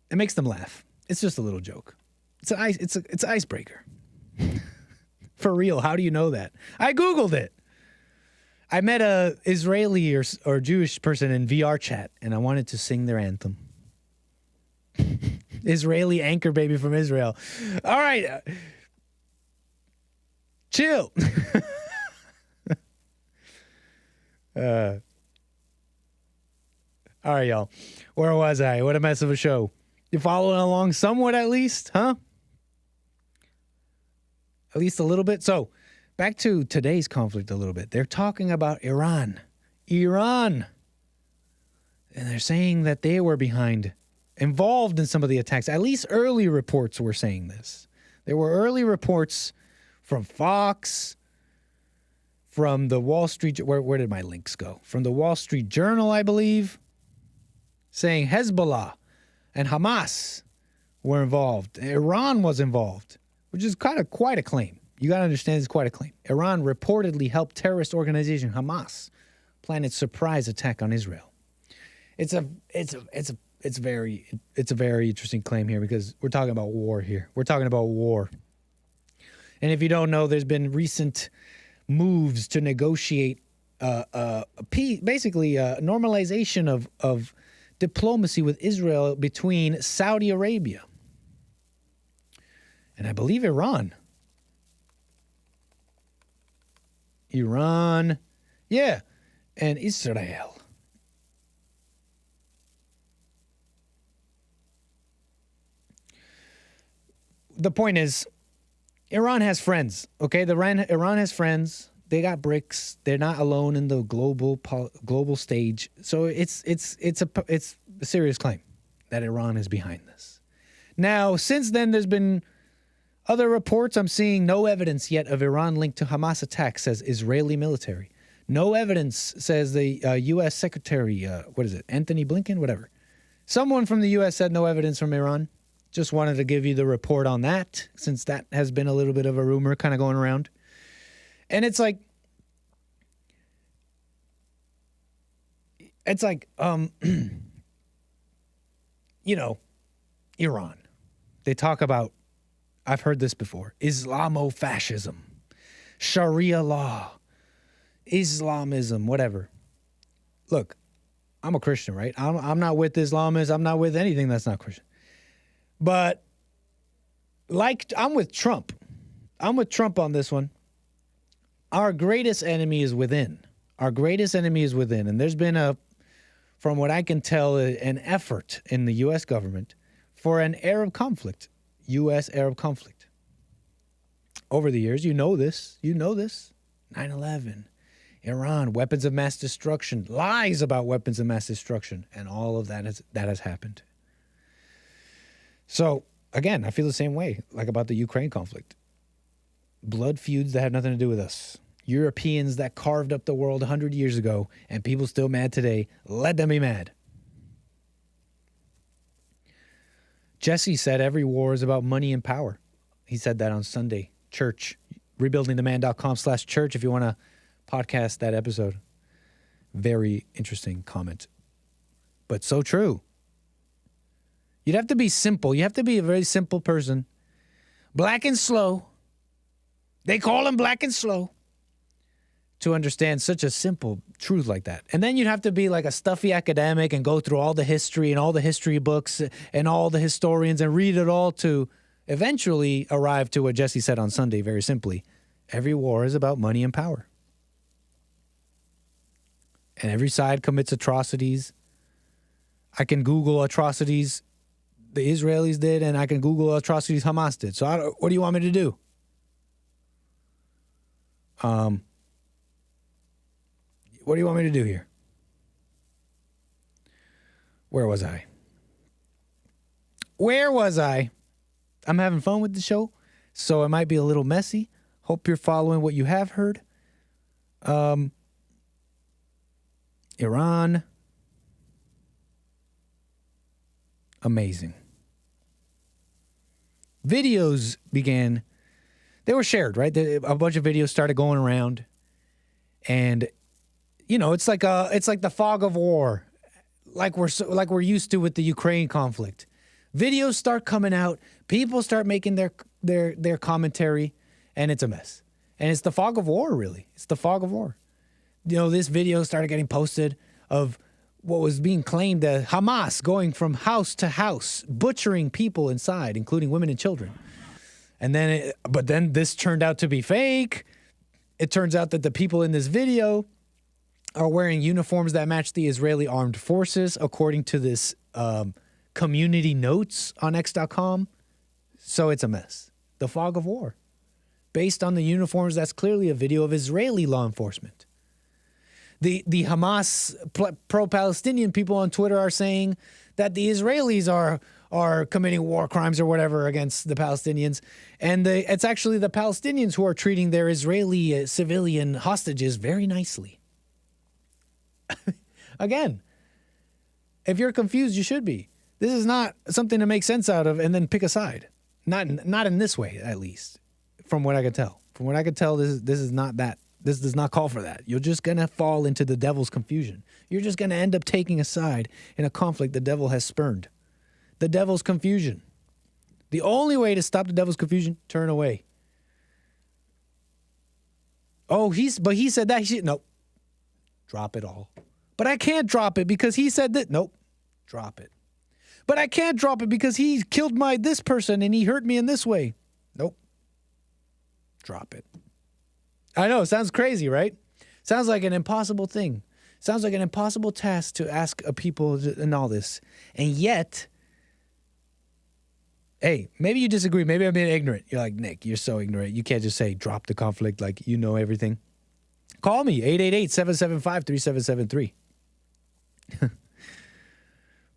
It makes them laugh. It's just a little joke. It's an icebreaker. For real, how do you know that? I Googled it. I met a Israeli or Jewish person in VR chat, and I wanted to sing their anthem. Israeli anchor baby from Israel. All right. Chill. All right, y'all. Where was I? What a mess of a show. You following along somewhat at least, huh? At least a little bit. So, back to today's conflict a little bit. They're talking about Iran. And they're saying that they were involved in some of the attacks. At least early reports were saying this. There were early reports from Fox, from the Wall Street, where did my links go? From the Wall Street Journal, I believe, saying Hezbollah and Hamas were involved. Iran was involved, which is quite a claim. You got to understand it's quite a claim. Iran reportedly helped terrorist organization Hamas plan its surprise attack on Israel. It's a very interesting claim here because we're talking about war here. We're talking about war. And if you don't know, there's been recent moves to negotiate basically normalization of diplomacy with Israel between Saudi Arabia and I believe Iran. Yeah, and Israel. The point is, Iran has friends, okay? Iran has friends. They got BRICS. They're not alone in the global stage. So it's a serious claim that Iran is behind this. Now, since then, there's been other reports. I'm seeing no evidence yet of Iran linked to Hamas attacks, says Israeli military. No evidence, says the U.S. Secretary, Anthony Blinken, whatever. Someone from the U.S. said no evidence from Iran. Just wanted to give you the report on that, since that has been a little bit of a rumor kind of going around. And it's like, Iran. They talk about, I've heard this before, Islamofascism, Sharia law, Islamism, whatever. Look, I'm a Christian, right? I'm not with Islamists. I'm not with anything that's not Christian. But I'm with Trump. I'm with Trump on this one. Our greatest enemy is within. And there's been from what I can tell, an effort in the U.S. government for an Arab conflict, U.S.-Arab conflict. over the years. You know this. 9/11, Iran, weapons of mass destruction, lies about weapons of mass destruction, and all of that has happened. So, again, I feel the same way, like about the Ukraine conflict. Blood feuds that have nothing to do with us. Europeans that carved up the world 100 years ago, and people still mad today. Let them be mad. Jesse said every war is about money and power. He said that on Sunday. Church. Rebuildingtheman.com/church if you want to podcast that episode. Very interesting comment. But so true. You'd have to be simple. You have to be a very simple person. Black and slow. They call him black and slow. To understand such a simple truth like that. And then you'd have to be like a stuffy academic and go through all the history and all the history books and all the historians and read it all to eventually arrive to what Jesse said on Sunday, very simply. Every war is about money and power. And every side commits atrocities. I can Google atrocities the Israelis did, and I can Google atrocities Hamas did. So what do you want me to do? What do you want me to do here? Where was I? I'm having fun with the show, so it might be a little messy. Hope you're following what you have heard. Iran. Amazing. Videos began. They were shared, right? A bunch of videos started going around, and it's like the fog of war, like we're used to with the Ukraine conflict. Videos start coming out, people start making their commentary, and it's a mess. And it's the fog of war, really. It's the fog of war. This video started getting posted of what was being claimed as Hamas going from house to house, butchering people inside, including women and children. And then this turned out to be fake. It turns out that the people in this video are wearing uniforms that match the Israeli armed forces, according to this community notes on X.com. So it's a mess. The fog of war. Based on the uniforms, that's clearly a video of Israeli law enforcement. The Hamas pro-Palestinian people on Twitter are saying that the Israelis are committing war crimes or whatever against the Palestinians. And it's actually the Palestinians who are treating their Israeli civilian hostages very nicely. Again, if you're confused, you should be. This is not something to make sense out of and then pick a side. Not in this way, at least, from what I can tell. From what I can tell, this is not that. This does not call for that. You're just going to fall into the devil's confusion. You're just going to end up taking a side in a conflict the devil has spurned. The devil's confusion. The only way to stop the devil's confusion, turn away. Oh, he said that. Nope. Drop it all. But I can't drop it because he said that. Nope. Drop it. But I can't drop it because he killed this person and he hurt me in this way. Nope. Drop it. I know, it sounds crazy, right? Sounds like an impossible thing. Sounds like an impossible task to ask a people and all this. And yet, hey, maybe you disagree. Maybe I'm being ignorant. You're like, Nick, you're so ignorant. You can't just say drop the conflict like you know everything. Call me, 888-775-3773.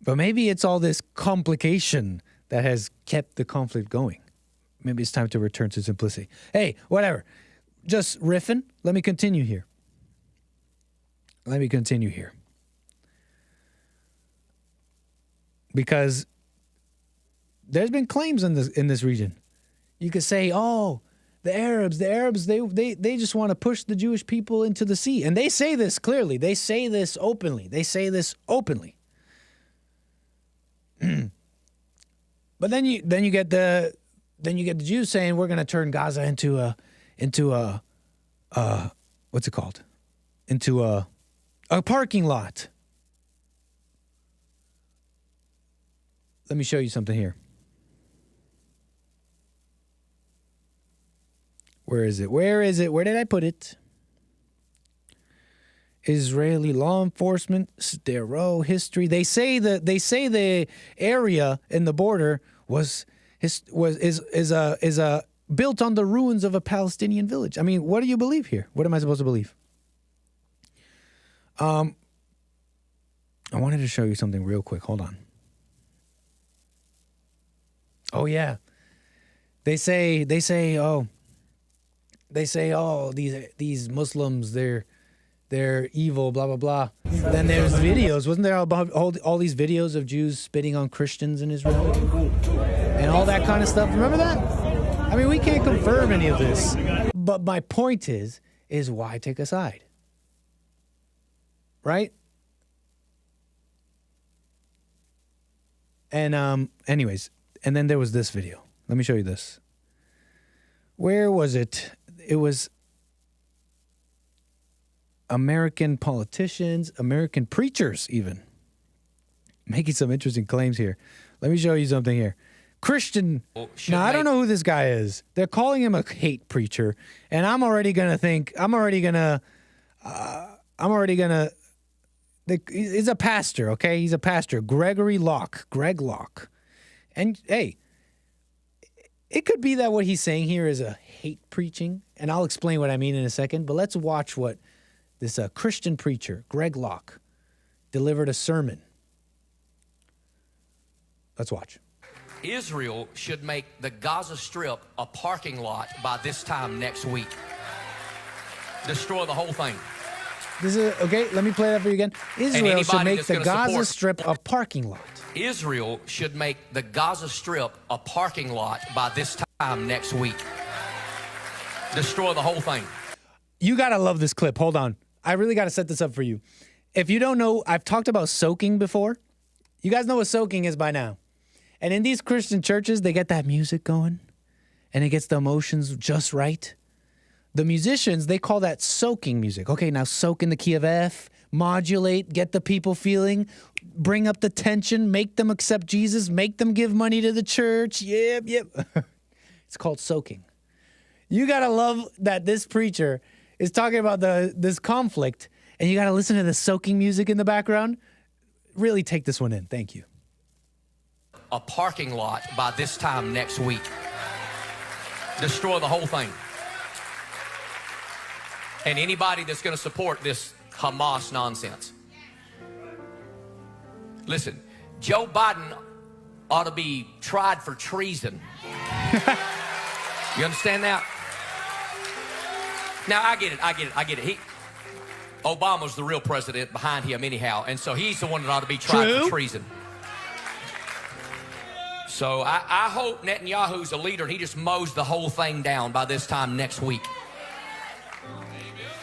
But maybe it's all this complication that has kept the conflict going. Maybe it's time to return to simplicity. Hey, whatever. Just riffing. Let me continue here. Because there's been claims in this region. You could say, oh, the Arabs, they just want to push the Jewish people into the sea. And they say this clearly. They say this openly. But then you get the Jews saying we're going to turn Gaza into a what's it called? Into a parking lot. Let me show you something here. Where is it? Where did I put it? Israeli law enforcement, Stero history. They say the area in the border is built on the ruins of a Palestinian village. I mean, what do you believe here? What am I supposed to believe? I wanted to show you something real quick. Hold on. Oh yeah. They say, oh, these Muslims, they're evil, blah, blah, blah. Then there's videos. Wasn't there about all these videos of Jews spitting on Christians in Israel? And all that kind of stuff. Remember that? I mean, we can't confirm any of this. But my point is why take a side? Right? And anyways, and then there was this video. Let me show you this. Where was it? It was American politicians, American preachers even, making some interesting claims here. Let me show you something here. Christian. Now, I don't know who this guy is. They're calling him a hate preacher. And I'm already going to think, he's a pastor, okay? He's a pastor. Greg Locke. And hey, it could be that what he's saying here is a hate preaching. And I'll explain what I mean in a second. But let's watch what this Christian preacher, Greg Locke, delivered a sermon. Let's watch. Israel should make the Gaza Strip a parking lot by this time next week. Destroy the whole thing. This is okay. Let me play that for you again. Israel should make the Gaza Strip a parking lot. Israel should make the Gaza Strip a parking lot by this time next week. Destroy the whole thing. You gotta love this clip. Hold on. I really gotta set this up for you. If you don't know, I've talked about soaking before. You guys know what soaking is by now. And in these Christian churches, they get that music going, and it gets the emotions just right. The musicians, they call that soaking music. Okay, now soak in the key of F, modulate, get the people feeling, bring up the tension, make them accept Jesus, make them give money to the church. Yep. It's called soaking. You gotta love that this preacher is talking about this conflict, and you gotta listen to the soaking music in the background. Really take this one in. Thank you. A parking lot by this time next week. Destroy the whole thing. And anybody that's going to support this Hamas nonsense. Listen, Joe Biden ought to be tried for treason. You understand that? Now, I get it. Obama's the real president behind him anyhow, and so he's the one that ought to be tried for treason. So I hope Netanyahu's a leader and he just mows the whole thing down by this time next week.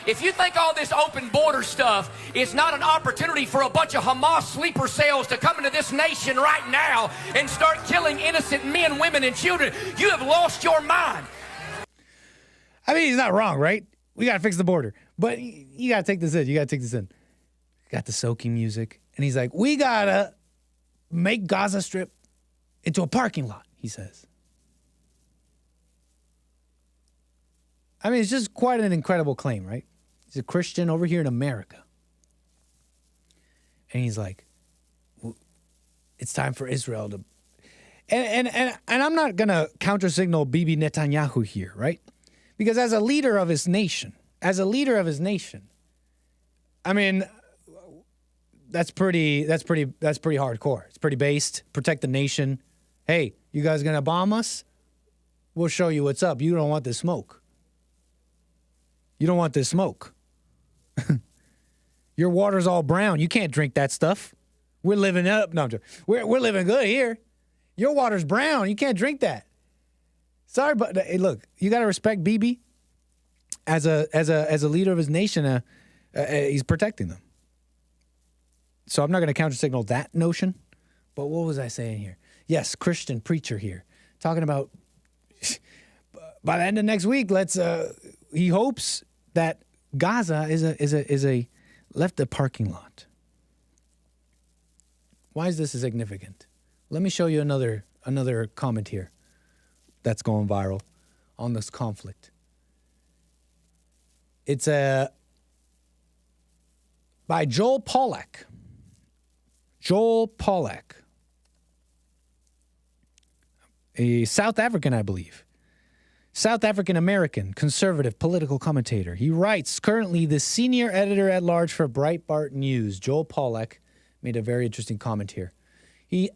If you think all this open border stuff is not an opportunity for a bunch of Hamas sleeper cells to come into this nation right now and start killing innocent men, women, and children, you have lost your mind. I mean, he's not wrong, right? We got to fix the border. But you got to take this in. Got the soaking music. And he's like, we got to make Gaza Strip into a parking lot, he says. I mean, it's just quite an incredible claim, right? He's a Christian over here in America. And he's like, it's time for Israel to... And I'm not going to counter-signal Bibi Netanyahu here, right? Because as a leader of his nation, I mean, that's pretty hardcore. It's pretty based. Protect the nation. Hey, you guys gonna bomb us? We'll show you what's up. You don't want this smoke. Your water's all brown. You can't drink that stuff. We're living up. No, we're living good here. Your water's brown. You can't drink that. Sorry, but hey, look, you gotta respect Bibi as a leader of his nation. He's protecting them. So I'm not gonna counter-signal that notion. But what was I saying here? Yes, Christian preacher here talking about by the end of next week. He hopes that Gaza is a left a parking lot. Why is this significant? Let me show you another comment here that's going viral on this conflict. It's by 💏🊐💂💏. A South African, I believe. South African-American, conservative political commentator. He writes, currently the senior editor-at-large for Breitbart News, Joel Pollack, made a very interesting comment here. He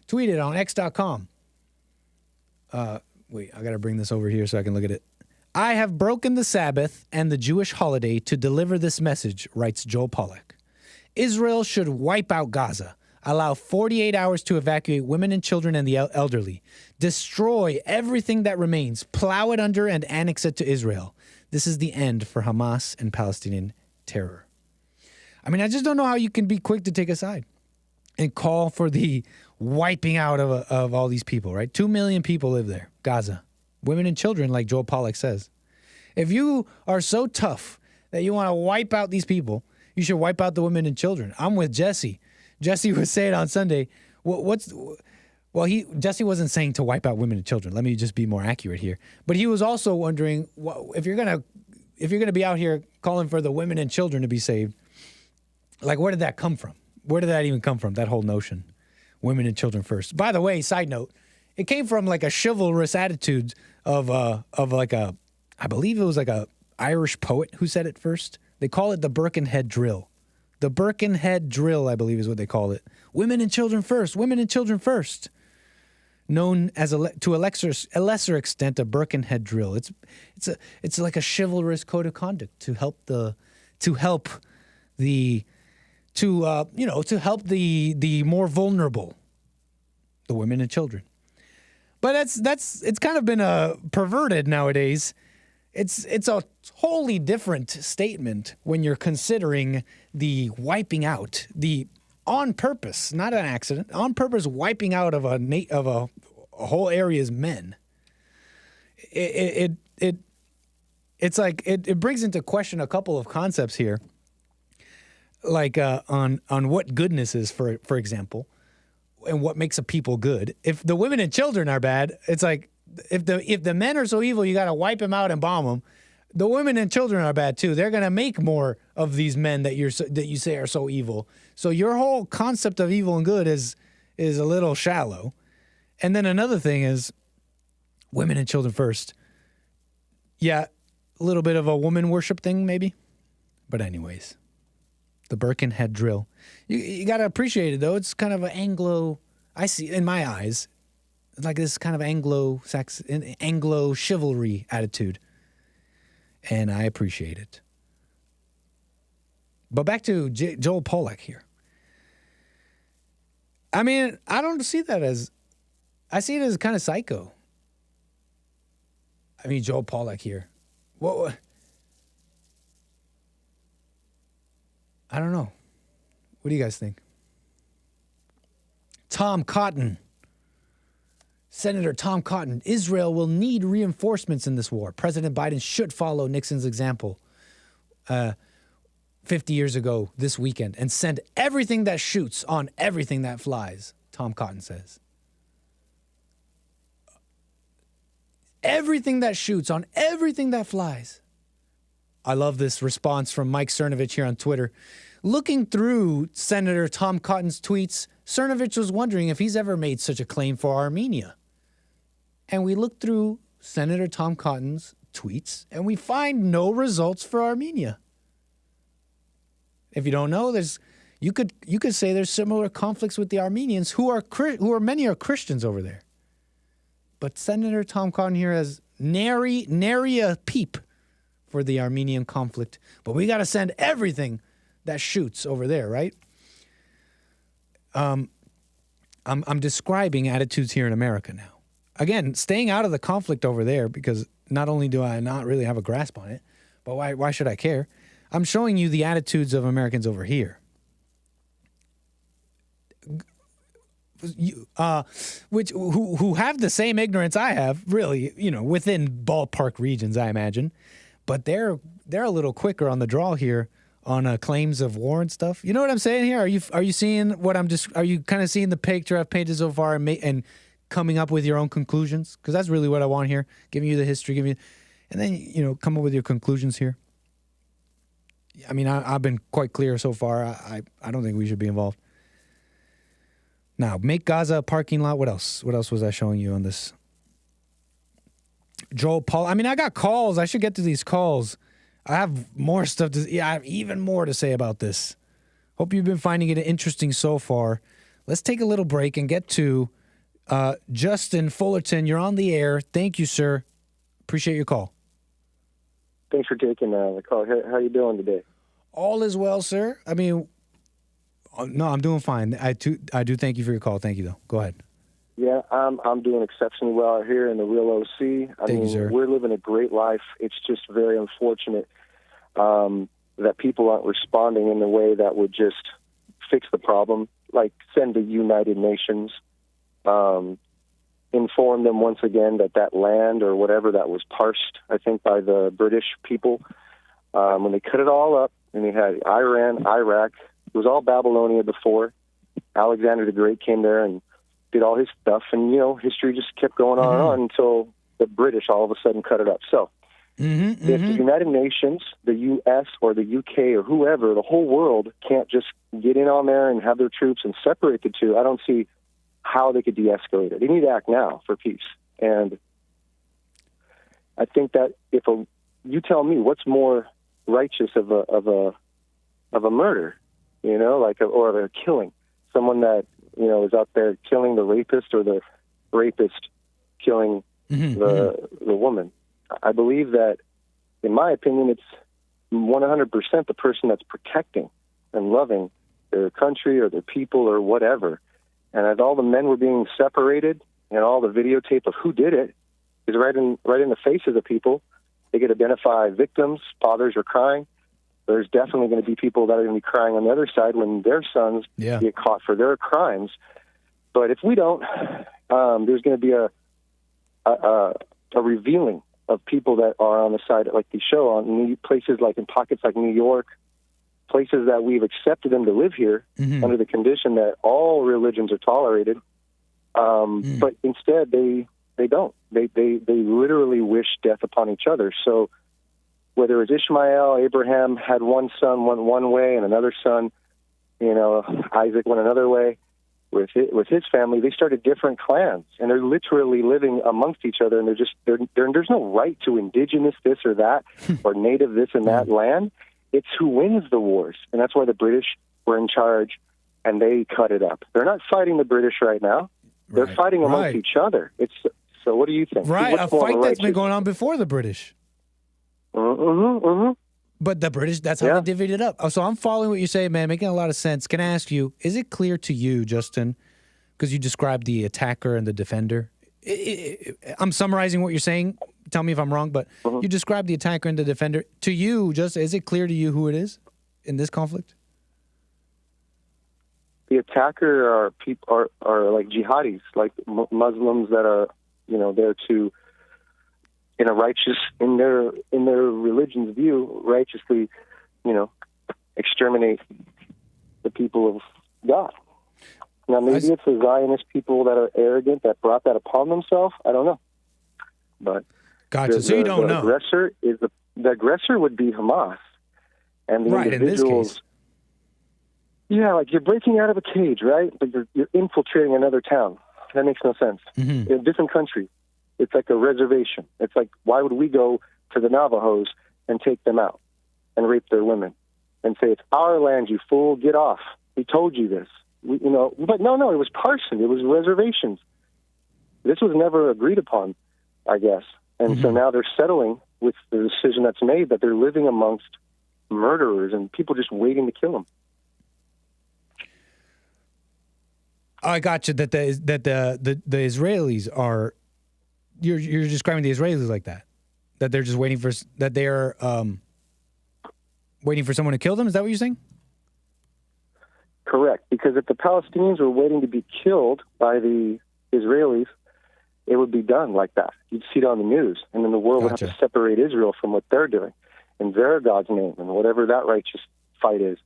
tweeted on x.com. Wait, I got to bring this over here so I can look at it. I have broken the Sabbath and the Jewish holiday to deliver this message, writes Joel Pollack. Israel should wipe out Gaza, allow 48 hours to evacuate women and children and the elderly, destroy everything that remains, plow it under and annex it to Israel. This is the end for Hamas and Palestinian terror. I mean, I just don't know how you can be quick to take a side and call for the wiping out of all these people, right? 2 million people live there, Gaza. Women and children, like Joel Pollack says. If you are so tough that you want to wipe out these people, you should wipe out the women and children. I'm with Jesse. Jesse was saying on Sunday, Jesse wasn't saying to wipe out women and children. Let me just be more accurate here. But he was also wondering, if you're gonna be out here calling for the women and children to be saved, like where did that come from? Where did that even come from? That whole notion, women and children first. By the way, side note, it came from like a chivalrous attitude of like a, I believe it was like a Irish poet who said it first. They call it the Birkenhead drill. The Birkenhead drill, I believe, is what they call it. Women and children first. Women and children first. Known as to a lesser extent a Birkenhead drill. It's like a chivalrous code of conduct to help the more vulnerable, the women and children. But it's kind of been perverted nowadays. It's a wholly different statement when you're considering the wiping out, the on purpose, not an accident, on purpose wiping out of a whole area's men. It's like it brings into question a couple of concepts here, like on what goodness is, for example, and what makes a people good. If the women and children are bad, it's like if the men are so evil, you got to wipe them out and bomb them. The women and children are bad too. They're gonna make more of these men that you say are so evil. So your whole concept of evil and good is a little shallow. And then another thing is women and children first. Yeah, a little bit of a woman worship thing maybe. But anyways, the Birkenhead drill. You got to appreciate it though. It's kind of an Anglo, I see in my eyes, like this kind of Anglo chivalry attitude. And I appreciate it. But back to Joel Pollack here. I mean, I don't see that as, I see it as kind of psycho. I mean, Joel Pollack here. What? I don't know. What do you guys think? Tom Cotton. Senator Tom Cotton. Israel will need reinforcements in this war. President Biden should follow Nixon's example 50 years ago this weekend and send everything that shoots on everything that flies, Tom Cotton says. Everything that shoots on everything that flies. I love this response from Mike Cernovich here on Twitter. Looking through Senator Tom Cotton's tweets, Cernovich was wondering if he's ever made such a claim for Armenia. And we look through Senator Tom Cotton's tweets, and we find no results for Armenia. If you don't know, you could say there's similar conflicts with the Armenians, many are Christians over there. But Senator Tom Cotton here has nary a peep for the Armenian conflict. But we got to send everything that shoots over there, right? I'm describing attitudes here in America now. Again, staying out of the conflict over there, because not only do I not really have a grasp on it, but why should I care? I'm showing you the attitudes of Americans over here. Who have the same ignorance I have, really, within ballpark regions, I imagine. But they're a little quicker on the draw here on claims of war and stuff. You know what I'm saying here? Are you seeing what I'm just? Are you kind of seeing the picture I've painted so far and coming up with your own conclusions? Because that's really what I want here. Giving you the history, and then come up with your conclusions here. I mean, I've been quite clear so far. I don't think we should be involved. Now, make Gaza a parking lot. What else? What else was I showing you on this? Joel Paul. I mean, I got calls. I should get to these calls. I have more stuff to. Yeah, I have even more to say about this. Hope you've been finding it interesting so far. Let's take a little break and get to Justin Fullerton. You're on the air. Thank you, sir. Appreciate your call. Thanks for taking the call. How you doing today? All is well, sir. I mean, no, I'm doing fine. I do thank you for your call. Thank you, though. Go ahead. Yeah, I'm doing exceptionally well out here in the real OC. Thank you, sir. We're living a great life. It's just very unfortunate that people aren't responding in the way that would just fix the problem, like send the United Nations, inform them once again that land or whatever that was parsed, I think, by the British people, when they cut it all up, and they had Iran, Iraq. It was all Babylonia before. Alexander the Great came there and did all his stuff, and, history just kept going on and on until the British all of a sudden cut it up. So if the United Nations, the U.S. or the U.K. or whoever, the whole world can't just get in on there and have their troops and separate the two, I don't see how they could de-escalate it. They need to act now for peace. And I think that you tell me what's more righteous of a murder, or of a killing, someone that is out there killing the rapist or the rapist killing the woman. I believe that, in my opinion, it's 100% the person that's protecting and loving their country or their people or whatever. And as all the men were being separated and all the videotape of who did it is right in the faces of people, they could identify victims. Fathers are crying. There's definitely going to be people that are going to be crying on the other side when their sons get caught for their crimes. But if we don't, there's going to be a revealing of people that are on the side, like the show, on places like in pockets like New York, places that we've accepted them to live here under the condition that all religions are tolerated. But instead, they don't. They literally wish death upon each other. So whether it's Ishmael, Abraham had one son went one way and another son, Isaac went another way. With his family, they started different clans, and they're literally living amongst each other. And there's no right to indigenous this or that, or native this and that land. It's who wins the wars, and that's why the British were in charge, and they cut it up. They're not fighting the British right now; they're fighting amongst each other. So. What do you think? Right, a fight that's been going on before the British. But the British, that's how they divvied it up. So I'm following what you say, man, making a lot of sense. Can I ask you, is it clear to you, Justin, because you described the attacker and the defender? I'm summarizing what you're saying. Tell me if I'm wrong, but you described the attacker and the defender. To you, is it clear to you who it is in this conflict? The attacker are like jihadis, like Muslims that are, there to, in their religion's view, righteously, exterminate the people of God. Now, maybe it's the Zionist people that are arrogant that brought that upon themselves. I don't know. But gotcha. So you don't know. The aggressor would be Hamas, and the individuals. Yeah, like you're breaking out of a cage, right? But you're infiltrating another town. That makes no sense. In a different country. It's like a reservation. It's like, why would we go to the Navajos and take them out and rape their women and say, it's our land, you fool, get off. We told you this. But no, it was parsoned. It was reservations. This was never agreed upon, I guess. And so now they're settling with the decision that's made that they're living amongst murderers and people just waiting to kill them. I got you that the Israelis are. You're describing the Israelis like that they're just waiting for waiting for someone to kill them. Is that what you're saying? Correct. Because if the Palestinians were waiting to be killed by the Israelis, it would be done like that. You'd see it on the news, and then the world would have to separate Israel from what they're doing in their God's name and whatever that righteous fight is.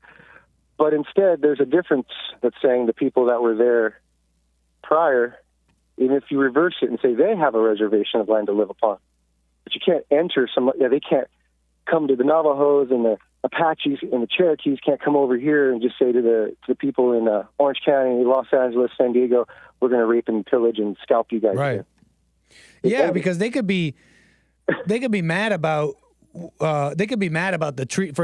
But instead, there's a difference that's saying the people that were there prior, even if you reverse it and say they have a reservation of land to live upon, but you can't enter they can't come to the Navajos and the Apaches and the Cherokees can't come over here and just say to the people in Orange County, Los Angeles, San Diego, we're going to rape and pillage and scalp you guys. Right. Yeah, because they could be they could be mad about for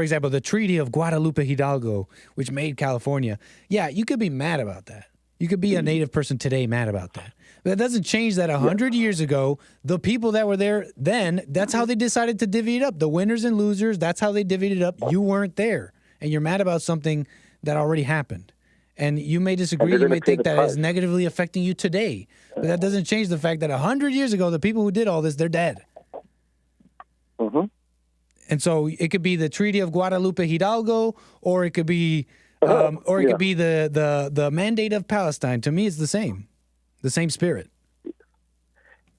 example, the Treaty of Guadalupe Hidalgo, which made California. Yeah, you could be mad about that. You could be a native person today mad about that. But that doesn't change that 100 years ago, the people that were there then, that's how they decided to divvy it up. The winners and losers, that's how they divvied it up. You weren't there, and you're mad about something that already happened. And you may disagree, you may think that is negatively affecting you today. But that doesn't change the fact that 100 years ago, the people who did all this, they're dead. Mm-hmm. And so it could be the Treaty of Guadalupe Hidalgo, or it could be, could be the Mandate of Palestine. To me, it's the same spirit.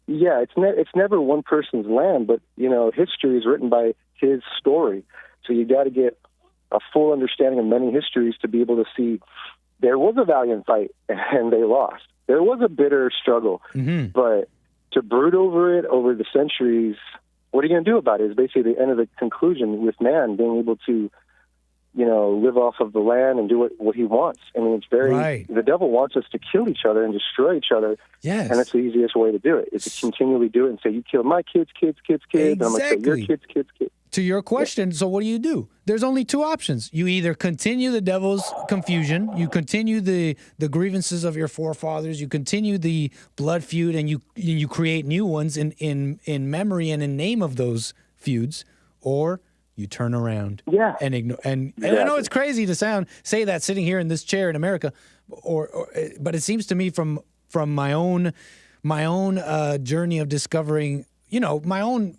Yeah, it's never one person's land, but history is written by his story. So you got to get a full understanding of many histories to be able to see there was a valiant fight and they lost. There was a bitter struggle, but to brood over it over the centuries. What are you going to do about it? Is basically the end of the conclusion with man being able to, live off of the land and do what he wants. I mean, it's very, the devil wants us to kill each other and destroy each other. Yes. And that's the easiest way to do it, is to continually do it and say, you killed my kids. Exactly. And I'm going to say, your kids. To your question, so what do? There's only two options. You either continue the devil's confusion, you continue the grievances of your forefathers, you continue the blood feud, and you create new ones in memory and in name of those feuds, or you turn around and ignore. And I know it's crazy to say that sitting here in this chair in America, but it seems to me from my own journey of discovering, my own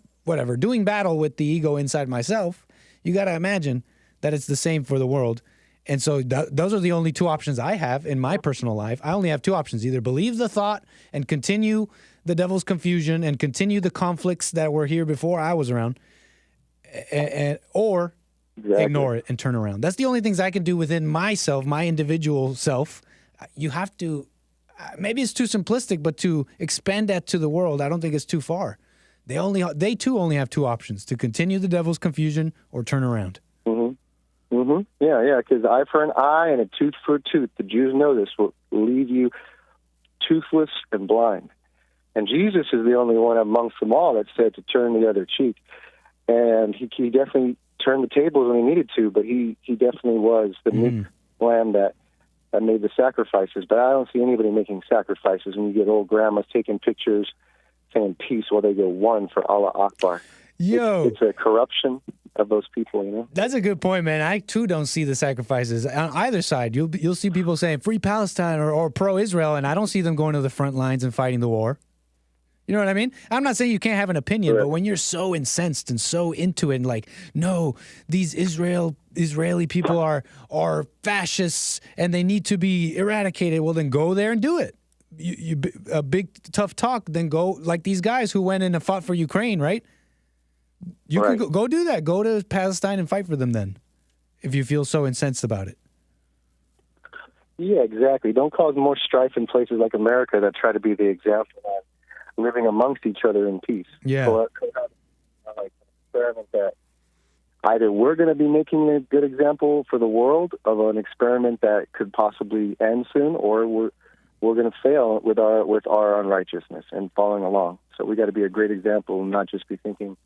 doing battle with the ego inside myself, you got to imagine that it's the same for the world. And so those are the only two options I have in my personal life. I only have two options: either believe the thought and continue the devil's confusion and continue the conflicts that were here before I was around, or ignore it and turn around. That's the only things I can do within myself, my individual self. You have to, maybe it's too simplistic, but to expand that to the world, I don't think it's too far. They too only have two options: to continue the devil's confusion or turn around. Yeah, because eye for an eye and a tooth for a tooth. The Jews know this will leave you toothless and blind. And Jesus is the only one amongst them all that said to turn the other cheek. And he definitely turned the tables when he needed to, but he definitely was the meek lamb that made the sacrifices. But I don't see anybody making sacrifices when you get old grandmas taking pictures saying peace while they go one for Allah Akbar. It's a corruption of those people, That's a good point, man. I too don't see the sacrifices on either side. You'll see people saying free Palestine or pro-Israel, and I don't see them going to the front lines and fighting the war. You know what I mean? I'm not saying you can't have an opinion, but when you're so incensed and so into it, and like, no, these Israeli people are fascists and they need to be eradicated. Well, then go there and do it. You a big tough talk, then go like these guys who went in and fought for Ukraine, right? You can go do that. Go to Palestine and fight for them then, if you feel so incensed about it. Yeah, exactly. Don't cause more strife in places like America that try to be the example of living amongst each other in peace. Yeah. So like an experiment that either we're going to be making a good example for the world of an experiment that could possibly end soon, or we're going to fail with our unrighteousness and following along. So we got to be a great example and not just be thinking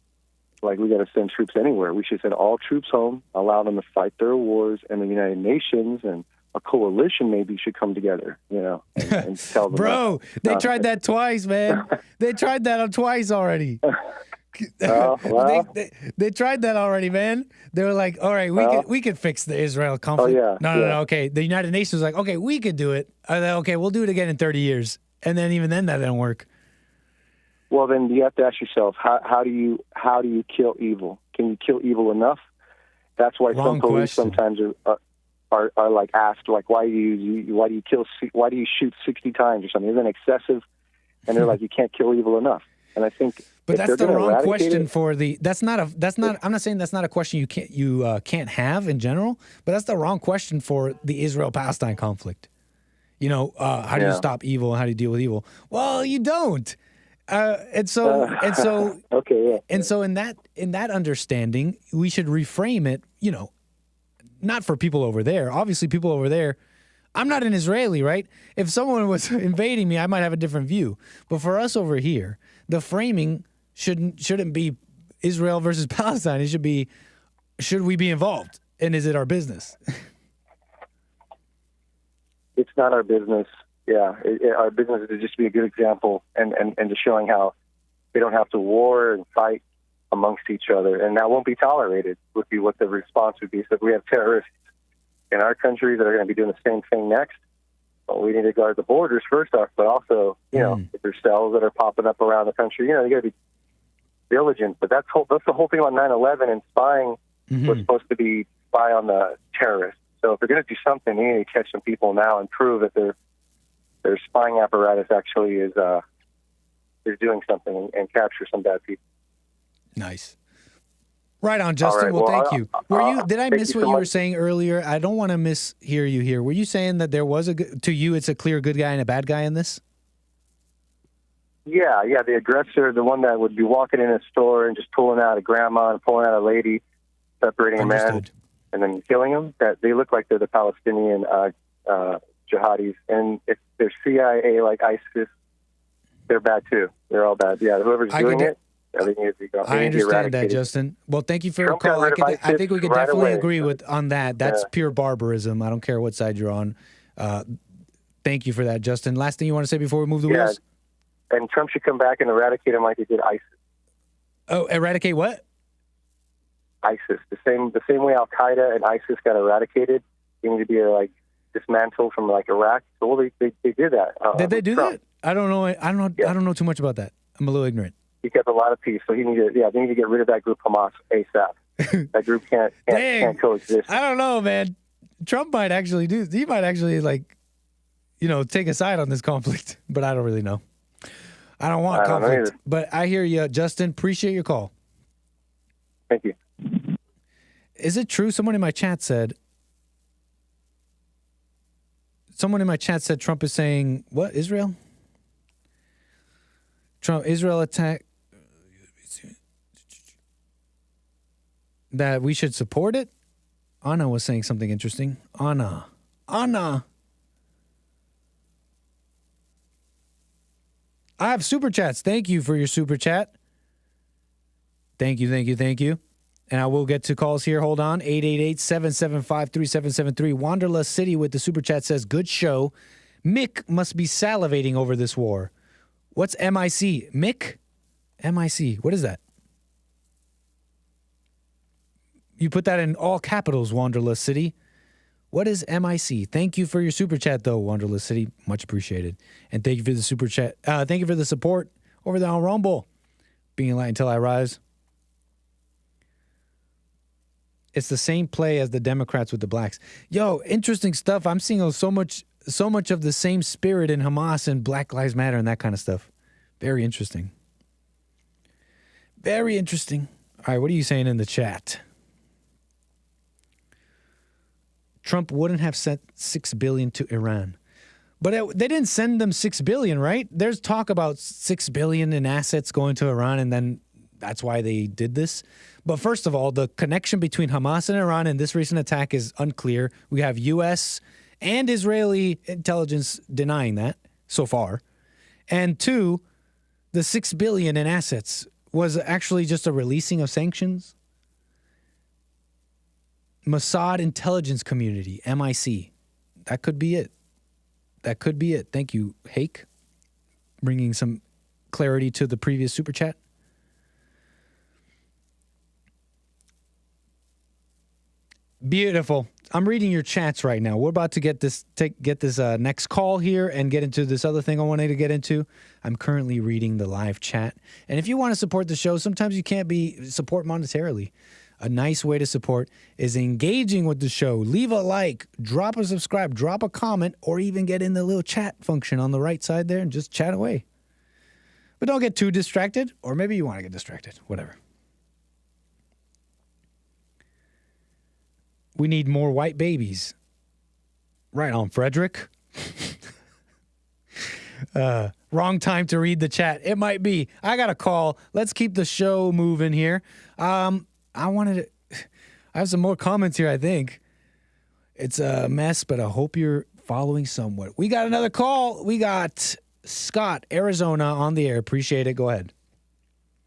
like we got to send troops anywhere. We should send all troops home, allow them to fight their wars, and the United Nations and a coalition maybe should come together, and tell them. Bro, they tried that twice, man. They tried that twice already. Well. They tried that already, man. They were like, all right, we could fix the Israel conflict. No, okay. The United Nations was like, okay, we could do it. Okay, we'll do it again in 30 years. And then even then that didn't work. Well, then you have to ask yourself, how do you kill evil? Can you kill evil enough? That's why some police sometimes are like asked, like, why do you shoot 60 times or something? Isn't it excessive? And they're like, you can't kill evil enough. And I think, but that's the wrong question for the. That's not. I'm not saying that's not a question you can't have in general, but that's the wrong question for the Israel-Palestine conflict. How do you stop evil and how do you deal with evil? Well, you don't. And so okay, yeah. And so in that understanding, we should reframe it. Not for people over there. Obviously, people over there. I'm not an Israeli, right? If someone was invading me, I might have a different view. But for us over here, the framing shouldn't be Israel versus Palestine. It should be, should we be involved? And is it our business? It's not our business. Yeah, our business is to just be a good example and just showing how they don't have to war and fight amongst each other, and that won't be tolerated. Would be what the response would be. So if we have terrorists in our country that are going to be doing the same thing next, well, we need to guard the borders first off, but also, you know, if there's cells that are popping up around the country, you know, you got to be diligent. But that's the whole thing on 9/11 and spying was supposed to be spy on the terrorists. So if they're going to do something, they need to catch some people now and prove that their spying apparatus actually is doing something and capture some bad people. Nice. Right on, Justin. All right, well, thank you. Did I miss what you were saying earlier? I don't want to mishear you here. Were you saying that there was to you, it's a clear good guy and a bad guy in this? Yeah. The aggressor, the one that would be walking in a store and just pulling out a grandma and pulling out a lady, separating a man, and then killing him. That they look like they're the Palestinian jihadis, and if they're CIA like ISIS, they're bad too. They're all bad. Yeah, whoever's doing it. I understand that, Justin. Well, thank you for your call. I think we could definitely agree on that. That's pure barbarism. I don't care what side you're on. Thank you for that, Justin. Last thing you want to say before we move the wheels? And Trump should come back and eradicate him like he did ISIS. Oh, eradicate what? ISIS. The same way Al Qaeda and ISIS got eradicated. They need to be dismantled from like Iraq. So they did that. Did they do that? I don't know. I don't know too much about that. I'm a little ignorant. He kept a lot of peace, so they need to get rid of that group Hamas ASAP. That group can't coexist. I don't know, man. Trump might actually he might actually take a side on this conflict, but I don't really know. I don't want conflict, but I hear you, Justin. Appreciate your call. Thank you. Is it true? Someone in my chat said Trump is saying, what, Israel? Israel attack, that we should support it? Anna was saying something interesting. Anna. I have super chats. Thank you for your super chat. Thank you. And I will get to calls here. Hold on. 888-775-3773. Wanderlust City with the super chat says, good show. Mick must be salivating over this war. What's MIC? Mick? MIC. What is that? You put that in all capitals, Wanderlust City. What is MIC? Thank you for your super chat, though, Wanderlust City. Much appreciated. And thank you for the super chat. Thank you for the support over there on Rumble. Being light until I rise. It's the same play as the Democrats with the blacks. Yo, interesting stuff. I'm seeing so much of the same spirit in Hamas and Black Lives Matter and that kind of stuff. Very interesting. All right, what are you saying in the chat? Trump wouldn't have sent $6 billion to Iran. But they didn't send them $6 billion, right? There's talk about $6 billion in assets going to Iran, and then that's why they did this. But first of all, the connection between Hamas and Iran in this recent attack is unclear. We have U.S. and Israeli intelligence denying that so far. And two, the $6 billion in assets was actually just a releasing of sanctions. Mossad Intelligence Community, MIC. That could be it. Thank you, Hake, bringing some clarity to the previous super chat. Beautiful. I'm reading your chats right now. We're about to get this next call here and get into this other thing I wanted to get into. I'm currently reading the live chat. And if you want to support the show, sometimes you can't support monetarily. A nice way to support is engaging with the show. Leave a like, drop a subscribe, drop a comment, or even get in the little chat function on the right side there and just chat away. But don't get too distracted, or maybe you want to get distracted, whatever. We need more white babies. Right on, Frederick. Wrong time to read the chat. It might be. I got a call. Let's keep the show moving here. I have some more comments here, I think. It's a mess, but I hope you're following somewhat. We got another call. We got Scott, Arizona, on the air. Appreciate it. Go ahead.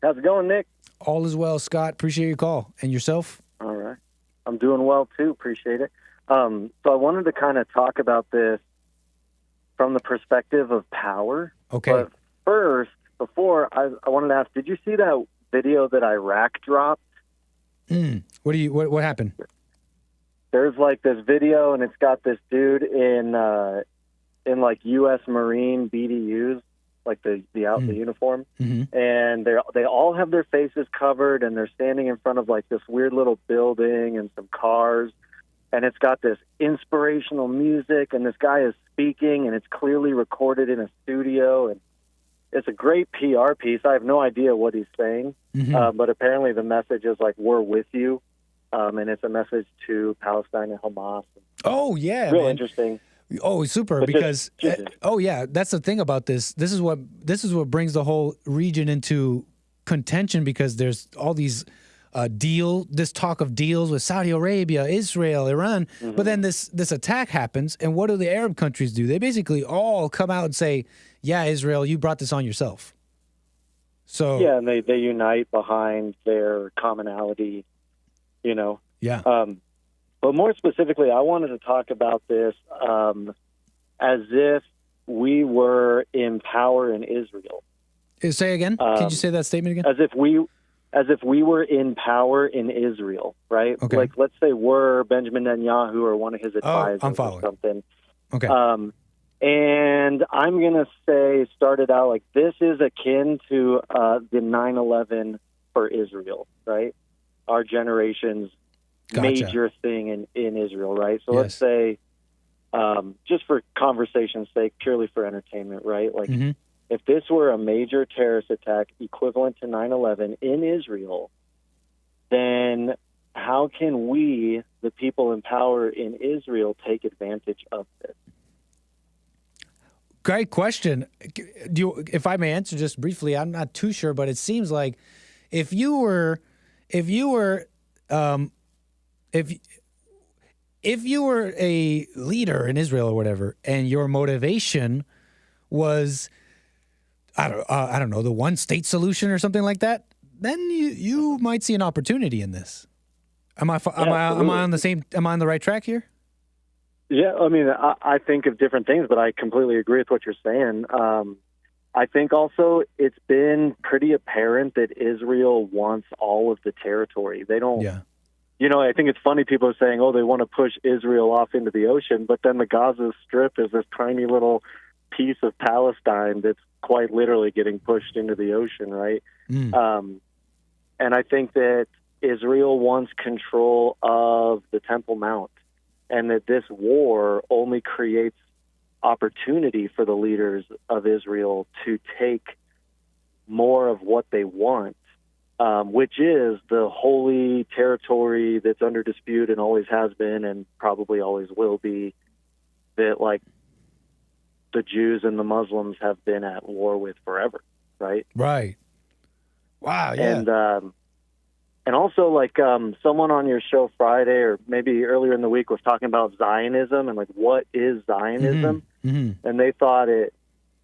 How's it going, Nick? All is well, Scott. Appreciate your call. And yourself? All right. I'm doing well, too. Appreciate it. So I wanted to kind of talk about this from the perspective of power. Okay. But first, before, I wanted to ask, did you see that video that Iraq dropped? What happened? There's like this video, and it's got this dude in like U.S. Marine BDUs, like the uniform, and they all have their faces covered, and they're standing in front of like this weird little building and some cars, and it's got this inspirational music, and this guy is speaking, and it's clearly recorded in a studio, and it's a great PR piece. I have no idea what he's saying, but apparently the message is like, we're with you, and it's a message to Palestine and Hamas. Oh, yeah, Real man. interesting. Oh, super, because that's the thing about this. This is what brings the whole region into contention, because there's all these this talk of deals with Saudi Arabia, Israel, Iran, but then this attack happens, and what do the Arab countries do? They basically all come out and say, yeah, Israel, you brought this on yourself. So yeah, and they unite behind their commonality, you know. Yeah. But more specifically, I wanted to talk about this as if we were in power in Israel. Say again? Can you say that statement again? As if we were in power in Israel, right? Okay. Like, let's say we're Benjamin Netanyahu or one of his advisors I'm following. or something. Okay. And I'm going to say, started out like, this is akin to the 9/11 for Israel, right? Our generation's major thing in Israel, right? So let's say, just for conversation's sake, purely for entertainment, right? Like, if this were a major terrorist attack equivalent to 9/11 in Israel, then how can we, the people in power in Israel, take advantage of this? Great question. If I may answer just briefly, I'm not too sure, but it seems like if you were a leader in Israel or whatever, and your motivation was, I don't know, the one state solution or something like that, then you might see an opportunity in this. Am I on the right track here? Yeah, I mean, I think of different things, but I completely agree with what you're saying. I think also it's been pretty apparent that Israel wants all of the territory. They don't. Yeah. You know, I think it's funny people are saying, oh, they want to push Israel off into the ocean, but then the Gaza Strip is this tiny little piece of Palestine that's quite literally getting pushed into the ocean, right? And I think that Israel wants control of the Temple Mount, and that this war only creates opportunity for the leaders of Israel to take more of what they want, which is the holy territory that's under dispute and always has been and probably always will be, that like the Jews and the Muslims have been at war with forever, right? Right. Wow, yeah. And also, like, someone on your show Friday or maybe earlier in the week was talking about Zionism and, like, what is Zionism? And they thought it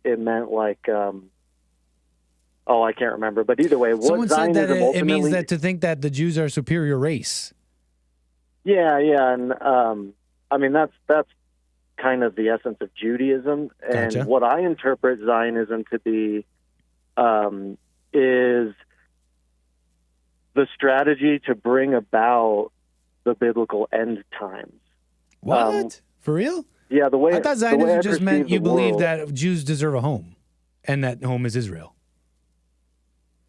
meant, like, I can't remember. But either way, what someone Zionism said that ultimately... it means that to think that the Jews are a superior race. Yeah. And, I mean, that's kind of the essence of Judaism. And Gotcha. what I interpret Zionism to be is the strategy to bring about the biblical end times. What? For real? Yeah, the way I thought Zionism just meant you believe that that Jews deserve a home, and that home is Israel.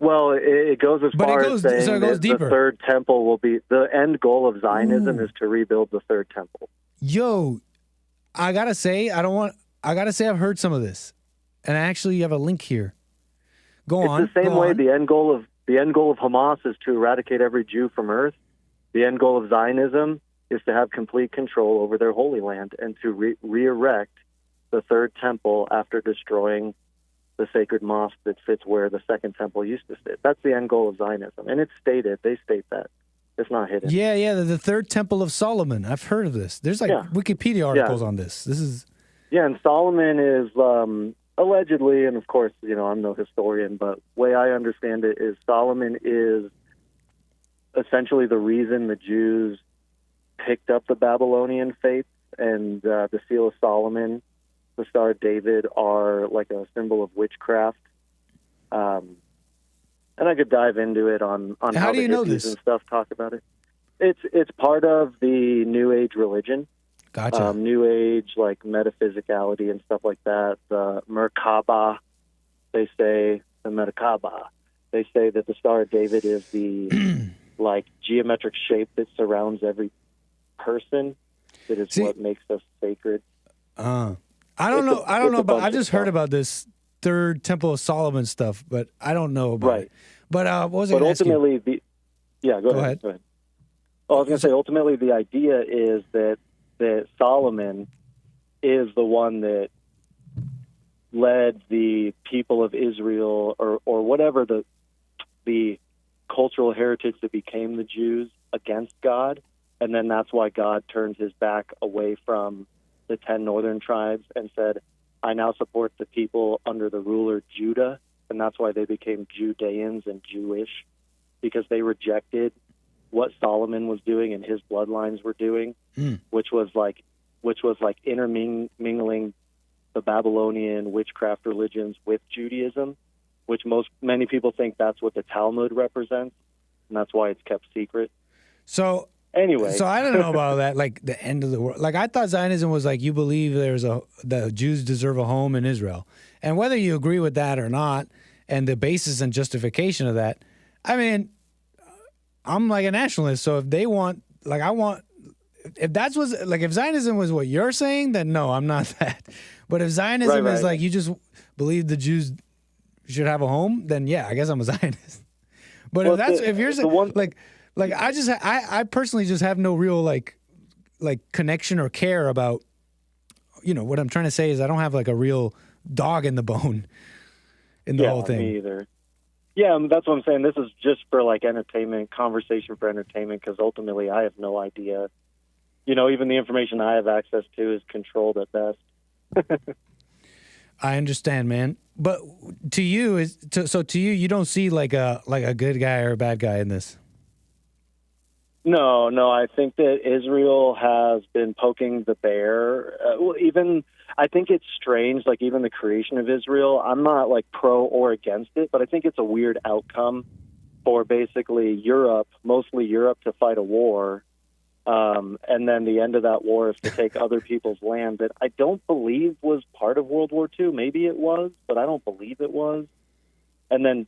Well, it goes as far as saying that the third temple will be the end goal of Zionism is to rebuild the third temple. Yo, I gotta say, I've heard some of this, and actually, you have a link here. It's the same way the end goal of Hamas is to eradicate every Jew from earth. The end goal of Zionism is to have complete control over their holy land and to re-erect the third temple after destroying the sacred mosque that sits where the second temple used to sit. That's the end goal of Zionism. And it's stated, they state that. It's not hidden. Yeah, the third temple of Solomon. I've heard of this. There's like Wikipedia articles on this. This is... Yeah, and Solomon is, allegedly, and of course, I'm no historian, but the way I understand it is Solomon is essentially the reason the Jews picked up the Babylonian faith, and the Seal of Solomon, the Star of David are like a symbol of witchcraft. And I could dive into it on how do you the know hippies this? and stuff talk about it. It's part of the New Age religion. Gotcha. New Age, like metaphysicality and stuff like that. The Merkaba, they say, they say that the Star of David is the like geometric shape that surrounds every person. That is what makes us sacred. I don't know about. I just heard about this Third Temple of Solomon stuff, but I don't know about it. But what was I going to ask you? Ultimately, go ahead. Go ahead. Well, I was going to say, ultimately, the idea is that Solomon is the one that led the people of Israel, or whatever the cultural heritage that became the Jews, against God, and then that's why God turned his back away from the 10 northern tribes and said, I now support the people under the ruler Judah, and that's why they became Judeans and Jewish, because they rejected what Solomon was doing and his bloodlines were doing, which was like intermingling the Babylonian witchcraft religions with Judaism, which many people think that's what the Talmud represents, and that's why it's kept secret. So anyway, I don't know about that, like the end of the world. Like, I thought Zionism was like, you believe the Jews deserve a home in Israel, and whether you agree with that or not, and the basis and justification of that, I mean, I'm like a nationalist. So if they want, like, if that's what, like, if Zionism was what you're saying, then no, I'm not that. But if Zionism is like, you just believe the Jews should have a home, then yeah, I guess I'm a Zionist. But if you're saying, like I personally just have no real like connection or care about, what I'm trying to say is I don't have like a real dog in the bone in the whole thing. Me either. Yeah, that's what I'm saying. This is just for like entertainment, conversation for entertainment, because ultimately I have no idea. Even the information I have access to is controlled at best. I understand, man. But to you, you don't see like a good guy or a bad guy in this. No. I think that Israel has been poking the bear. I think it's strange, like even the creation of Israel. I'm not like pro or against it, but I think it's a weird outcome for basically Europe, mostly Europe, to fight a war. And then the end of that war is to take other people's land that I don't believe was part of World War II. Maybe it was, but I don't believe it was. And then,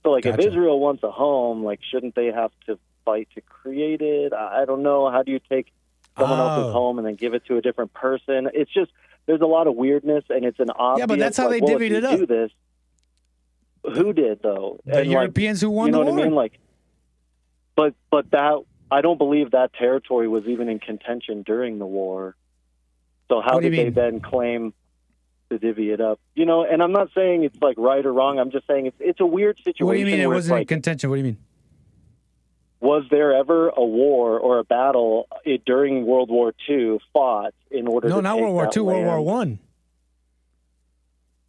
so like, Gotcha. If Israel wants a home, like, shouldn't they have to fight to create it? I don't know. How do you take someone else's home and then give it to a different person? It's just, there's a lot of weirdness, and it's an obvious. Yeah, but that's how they divvied it up. Do this, who did though? The Europeans who won the war. You know what I mean? Like, but that. I don't believe that territory was even in contention during the war. So how did they then claim to divvy it up? And I'm not saying it's like right or wrong. I'm just saying it's a weird situation. What do you mean it wasn't in contention? What do you mean? Was there ever a war or a battle during World War II fought in order to not take World War that II, land? World War I.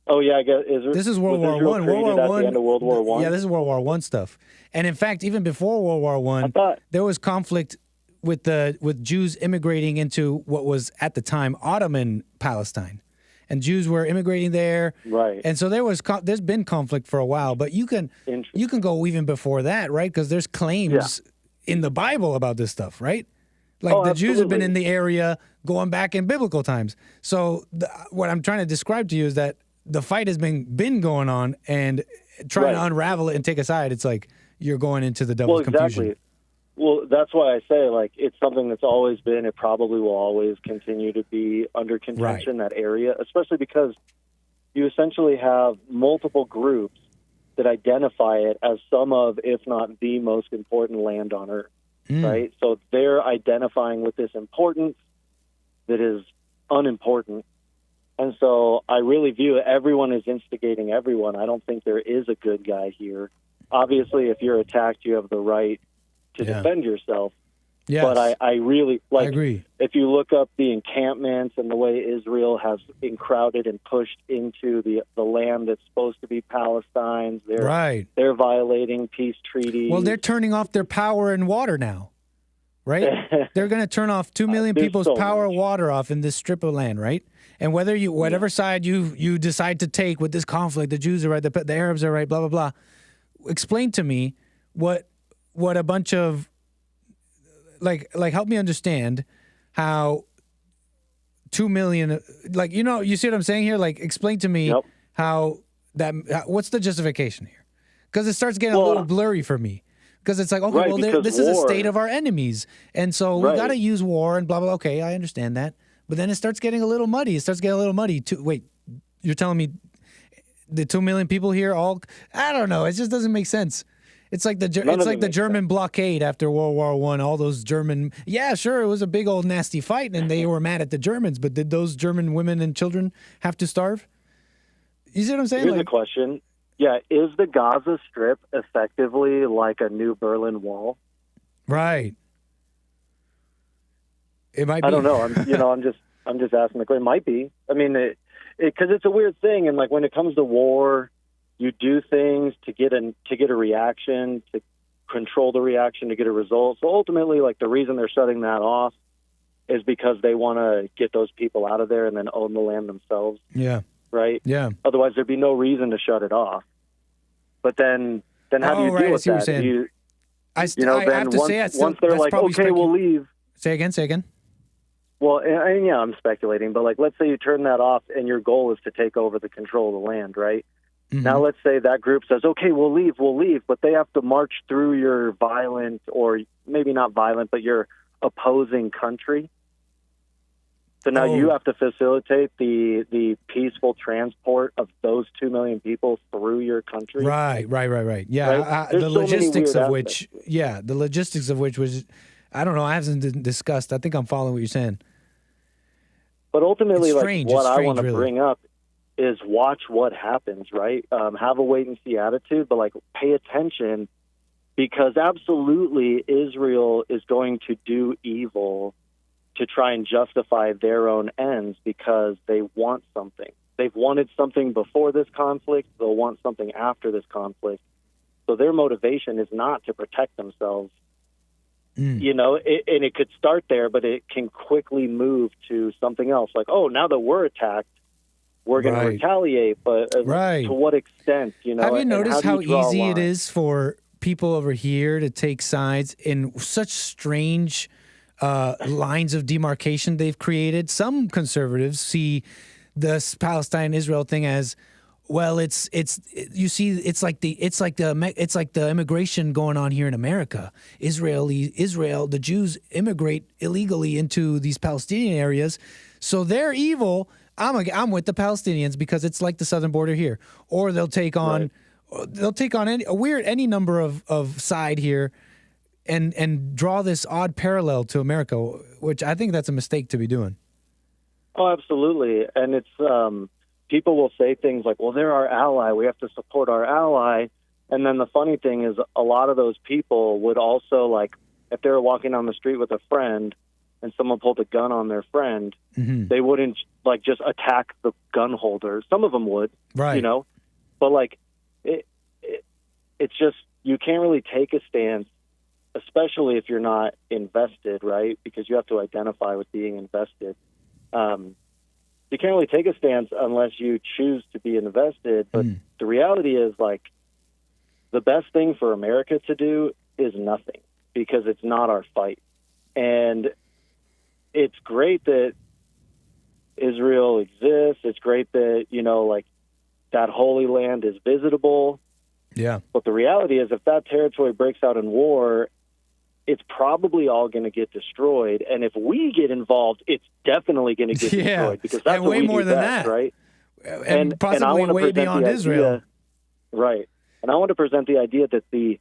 Oh yeah, I guess this is World War I. World War I. The end of World War I. Yeah, this is World War I stuff. And in fact, even before World War I, there was conflict with Jews immigrating into what was at the time Ottoman Palestine, and Jews were immigrating there. Right. And so there's been conflict for a while, but you can go even before that, right? Because there's claims in the Bible about this stuff, right? Like the Jews have been in the area going back in biblical times. So what I'm trying to describe to you is that the fight has been going on, and trying to unravel it and take a side, it's like you're going into the devil's confusion. Well, that's why I say, like, it's something that's always been, it probably will always continue to be under contention, that area, especially because you essentially have multiple groups that identify it as some of, if not the most important land on Earth, right? So they're identifying with this importance that is unimportant. And so I really view everyone is instigating everyone. I don't think there is a good guy here. Obviously, if you're attacked, you have the right to defend yourself. Yes. But I really I agree. If you look up the encampments and the way Israel has encrowded and pushed into the land that's supposed to be Palestine's, they're violating peace treaties. Well, they're turning off their power and water now, right? They're going to turn off 2 million people's power and water off in this strip of land, right? And whatever side you decide to take with this conflict, the Jews are right, the Arabs are right, blah blah blah. Explain to me what a bunch of like help me understand how 2 million, you see what I'm saying here? Like, explain to me how what's the justification here? Because it starts getting a little blurry for me. Because it's like, okay, this is a state of our enemies. And so we got to use war and blah, blah. Okay, I understand that. But then it starts getting a little muddy. Wait, you're telling me the 2 million people here I don't know. It just doesn't make sense. It's like the German blockade after World War I. All those German, sure, it was a big old nasty fight, and they were mad at the Germans. But did those German women and children have to starve? You see what I'm saying? Here's a question. Yeah, is the Gaza Strip effectively like a new Berlin Wall? Right. It might be. I don't know. I'm just asking the question. It might be. I mean, because it's a weird thing, and like when it comes to war, you do things to get a reaction, to control the reaction, to get a result. So ultimately, like the reason they're shutting that off is because they want to get those people out of there and then own the land themselves. Yeah. Right? Yeah. Otherwise, there'd be no reason to shut it off. But then how do you deal with that? Once they're like, okay, we'll leave. Say again. Well, and yeah, I'm speculating, but like, let's say you turn that off and your goal is to take over the control of the land, right? Mm-hmm. Now, let's say that group says, okay, we'll leave, but they have to march through your violent, or maybe not violent, but your opposing country. So now you have to facilitate the peaceful transport of those 2 million people through your country. Right. Yeah, the logistics of which was, I don't know, I haven't discussed. I think I'm following what you're saying. But ultimately, what I want to really bring up is watch what happens, right? Have a wait-and-see attitude, but like pay attention, because absolutely Israel is going to do evil to try and justify their own ends because they want something. They've wanted something before this conflict. They'll want something after this conflict. So their motivation is not to protect themselves. And it could start there, but it can quickly move to something else. Like, now that we're attacked, we're going to retaliate. But to what extent? Have you noticed how easy it is for people over here to take sides in such strange lines of demarcation they've created? Some conservatives see this Palestine-Israel thing as, well, it's like the immigration going on here in America. Israel, the Jews immigrate illegally into these Palestinian areas, so they're evil. I'm with the Palestinians because it's like the southern border here. Or they'll take on any number of side here and draw this odd parallel to America, which I think that's a mistake to be doing. Oh, absolutely. And it's people will say things like, well, they're our ally, we have to support our ally. And then the funny thing is a lot of those people would also, like, if they were walking down the street with a friend and someone pulled a gun on their friend, they wouldn't like just attack the gun holder. Some of them would, but like it's just, you can't really take a stance, especially if you're not invested, right? Because you have to identify with being invested. You can't really take a stance unless you choose to be invested. But the reality is, like, the best thing for America to do is nothing, because it's not our fight. And it's great that Israel exists. It's great that, like, that Holy Land is visitable. Yeah. But the reality is, if that territory breaks out in war, it's probably all going to get destroyed. And if we get involved, it's definitely going to get destroyed, because that's way more than that, right? And possibly way beyond Israel. Right. And I want to present the idea that the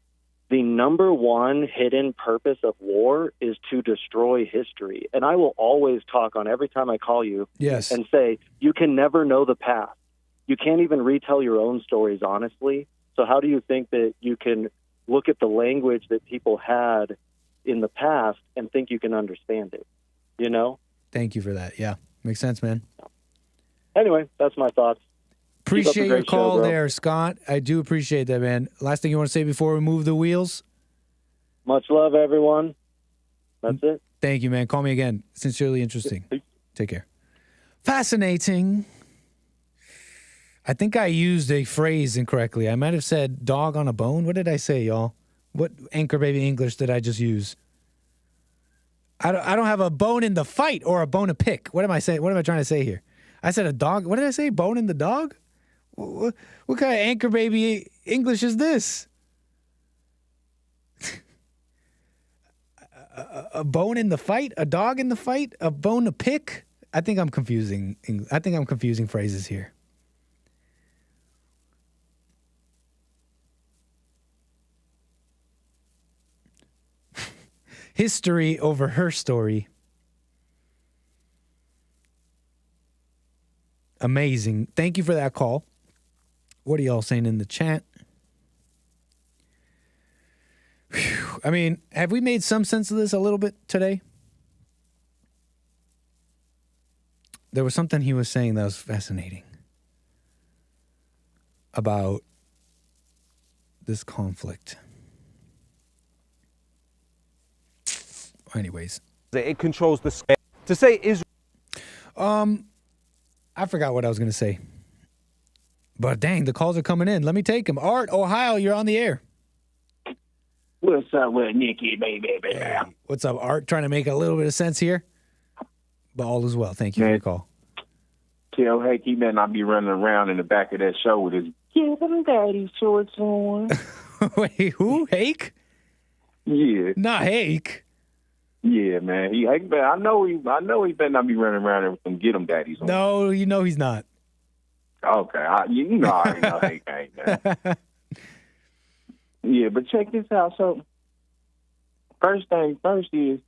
number one hidden purpose of war is to destroy history. And I will always talk on every time I call you and say, you can never know the past. You can't even retell your own stories honestly. So how do you think that you can look at the language that people had in the past and think you can understand it, you know? Thank you for that. Yeah, makes sense, man. Anyway, that's my thoughts. Appreciate your call show, there, Scott. I do appreciate that, man. Last thing you want to say before we move the wheels? Much love, everyone. That's it. Thank you, man. Call me again. Sincerely interesting. Take care. Fascinating. I think I used a phrase incorrectly. I might have said dog on a bone. What did I say, y'all? What anchor baby English did I just use? I don't have a bone in the fight or a bone to pick. What am I saying? What am I trying to say here? I said a dog. What did I say? Bone in the dog? What kind of anchor baby English is this? A bone in the fight? A dog in the fight? A bone to pick? I think I'm confusing phrases here. History over her story. Amazing. Thank you for that call. What are y'all saying in the chat? Whew. I mean, have we made some sense of this a little bit today? There was something he was saying that was fascinating about this conflict. Anyways. It controls the sky. To say Israel. I forgot what I was going to say. But dang, the calls are coming in. Let me take them. Art, Ohio, you're on the air. What's up with Nikki, baby? Hey, what's up, Art? Trying to make a little bit of sense here. But all is well. Thank you for your call. Tell Hake he better not be running around in the back of that show with his give them daddy shorts on. Wait, who? Hake? Yeah. Not Hake. Yeah, man. I know he better not be running around there with some get 'em daddies on. No, you know he's not. Okay, you know I already know Hake ain't, man. Yeah, but check this out. So, first thing first is,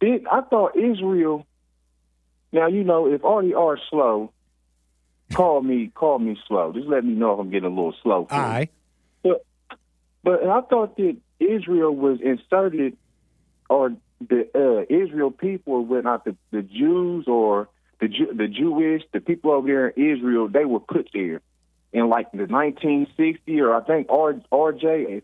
I thought Israel. Now you know if RDR slow, call me slow. Just let me know if I'm getting a little slow. Aye. But I thought that Israel was inserted, or the Israel people were not the Jews or the Jewish, the people over there in Israel. They were put there in like the 1960, or I think RJJ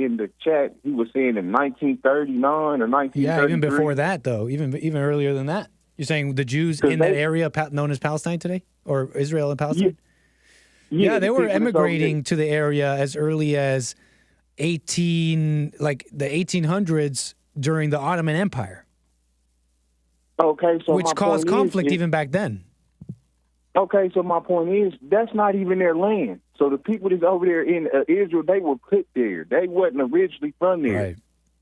in the chat, he was saying in 1939 or 1933. Yeah, even before that though, even earlier than that. You're saying the Jews in that area known as Palestine today, or Israel and Palestine? Yeah, they were emigrating to the area as early as the 1800s during the Ottoman Empire. Okay, so which caused conflict even back then. Okay, so my point is that's not even their land. So the people that's over there in Israel, they were put there. They wasn't originally from there.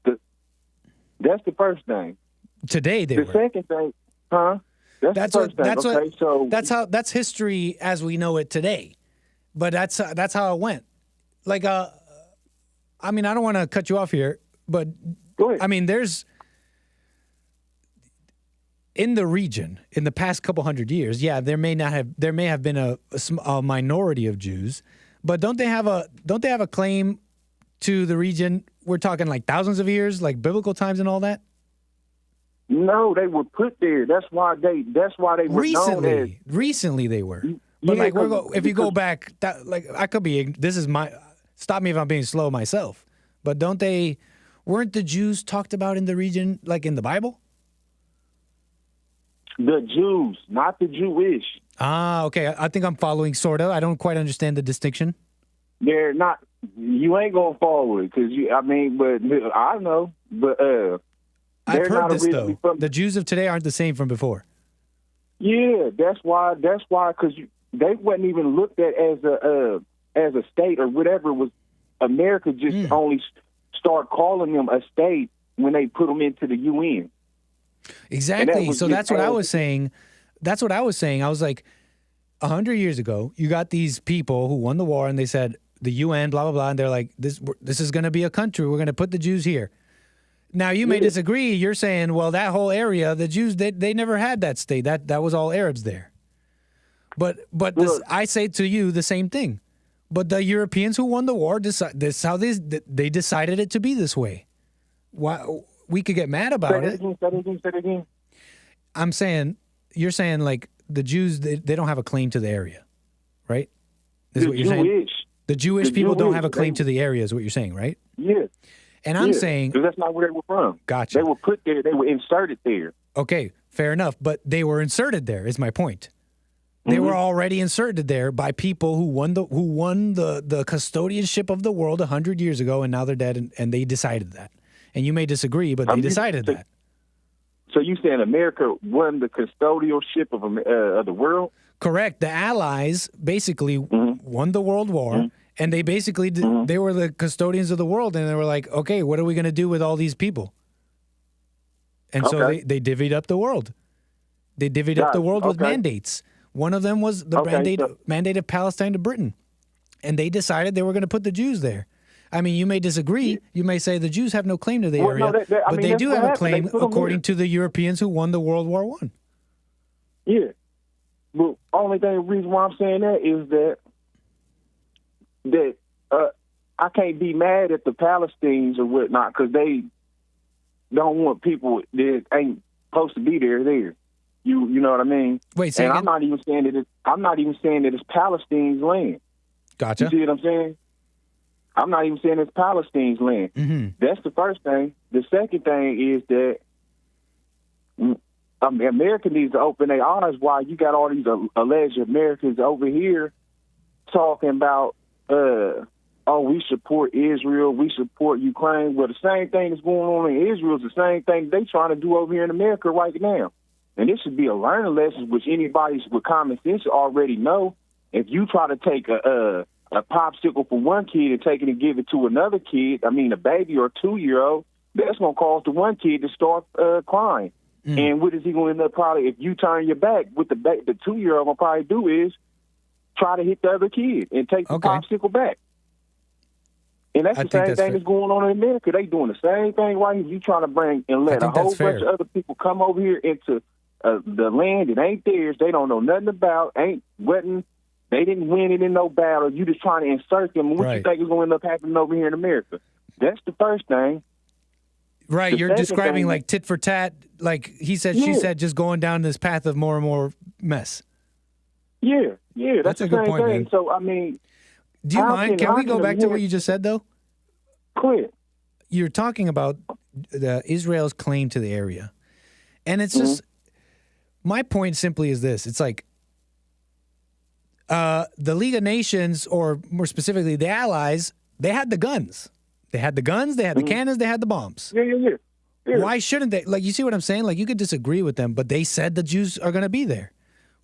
Right. That's the first thing. Today they were. The second thing, huh? That's the first thing. That's history as we know it today. But that's how it went. Like I mean, I don't want to cut you off here, but go ahead. I mean, there's in the region in the past couple hundred years, yeah, there may have been a minority of Jews, but don't they have a claim to the region? We're talking like thousands of years, like biblical times and all that. No, they were put there. That's why they were known as. Recently they were. But yeah, like if you go back, I could be. This is my. Stop me if I'm being slow myself. But weren't the Jews talked about in the region like in the Bible? The Jews, not the Jewish. Ah, okay. I think I'm following, sort of. I don't quite understand the distinction. They're not. You ain't gonna follow it because but I know. But I've heard this though. The Jews of today aren't the same from before. Yeah, that's why. Because they wasn't even looked at as a state or whatever. Was America just only start calling them a state when they put them into the UN? Exactly. So that's what I was saying. That's what I was saying. I was like, 100 years ago, you got these people who won the war, and they said the UN, blah blah blah, and they're like, this is going to be a country. We're going to put the Jews here. Now you may disagree. You're saying, well, that whole area, the Jews, they never had that state. That was all Arabs there. But I say to you the same thing. But the Europeans who won the war, they decided it to be this way. Why we could get mad about it. Say it again. I'm saying, you're saying like the Jews, they don't have a claim to the area, right? This is what you're saying? The Jewish people don't have a claim to the area is what you're saying, right? Yeah. And I'm saying... because that's not where they were from. Gotcha. They were put there. They were inserted there. Okay, fair enough. But they were inserted there is my point. They were already inserted there by people who won the custodianship of the world 100 years ago, and now they're dead, and they decided that. And you may disagree, but they decided that. So you saying America won the custodialship of the world? Correct. The Allies basically won the World War, and they basically they were the custodians of the world, and they were like, okay, what are we going to do with all these people? And so they divvied up the world. They divvied up the world with mandates. One of them was the mandate of Palestine to Britain. And they decided they were going to put the Jews there. I mean, you may disagree. You may say the Jews have no claim to the area, but they do have a claim according to the Europeans who won the World War I. Yeah. But reason why I'm saying that is that I can't be mad at the Palestinians or whatnot because they don't want people that ain't supposed to be there. You know what I mean? Wait, say and again? I'm not even saying that it's Palestine's land. Gotcha. You see what I'm saying? I'm not even saying it's Palestine's land. That's the first thing. The second thing is that America needs to open their eyes why you got all these alleged Americans over here talking about, we support Israel, we support Ukraine. Well, the same thing that's going on in Israel is the same thing they trying to do over here in America right now. And this should be a learning lesson, which anybody with common sense already know. If you try to take a popsicle for one kid and take it and give it to another kid, a baby or a 2-year-old, that's going to cause the one kid to start crying. And what is he going to end up probably, if you turn your back, what the 2-year-old will probably do is try to hit the other kid and take the popsicle back. And that's the same thing that's going on in America. They doing the same thing right here. You trying to bring and let a whole bunch of other people come over here into the land that ain't theirs. They don't know nothing about, they didn't win it in no battle. You just trying to insert them. What you think is going to end up happening over here in America? That's the first thing. Right, you're describing like tit for tat, like he said, she said, just going down this path of more and more mess. Yeah, that's a good point, man. So, do you mind? Can we go back to what you just said, though? Clear. You're talking about Israel's claim to the area. And it's just, my point simply is this. It's like, the League of Nations, or more specifically the Allies, they had the guns. They had the guns, they had the cannons, they had the bombs. Yeah. Why shouldn't they? Like, you see what I'm saying? Like, you could disagree with them, but they said the Jews are going to be there.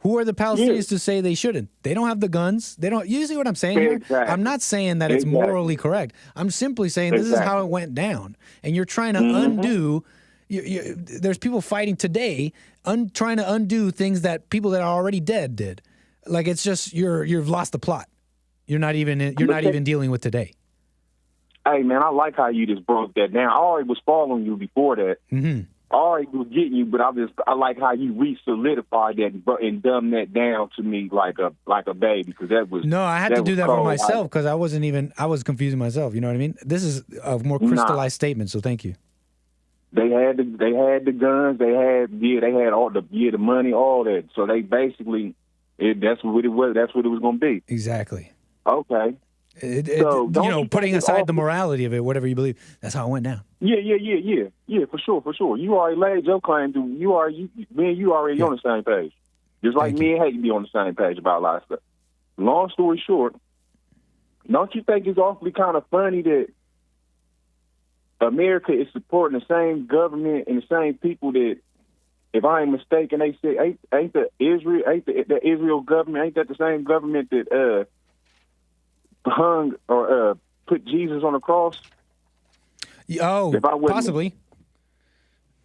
Who are the Palestinians to say they shouldn't? They don't have the guns. They don't. You see what I'm saying here? Exactly. I'm not saying that it's morally correct. I'm simply saying this is how it went down. And you're trying to undo. There's people fighting today, trying to undo things that people that are already dead did. Like, it's just you've lost the plot. You're not even dealing with today. Hey man, I like how you just broke that down. I already was following you before that. I already was getting you, but I like how you re-solidified that and dumbed that down to me like a baby, because that was I had to do that for myself because I was confusing myself. You know what I mean? This is a more crystallized statement. So thank you. They had the guns. They had all the money, all that. So they basically. That's what it was. That's what it was going to be. Exactly. Okay. Putting aside the morality of it, whatever you believe, that's how it went down. Yeah, for sure. You already laid your claim to. Me and you already on the same page. Just like me and Hayden be on the same page about a lot of stuff. Long story short, don't you think it's awfully kind of funny that America is supporting the same government and the same people that, if I ain't mistaken, they say ain't the Israel government, ain't that the same government that hung or put Jesus on the cross? Oh, possibly.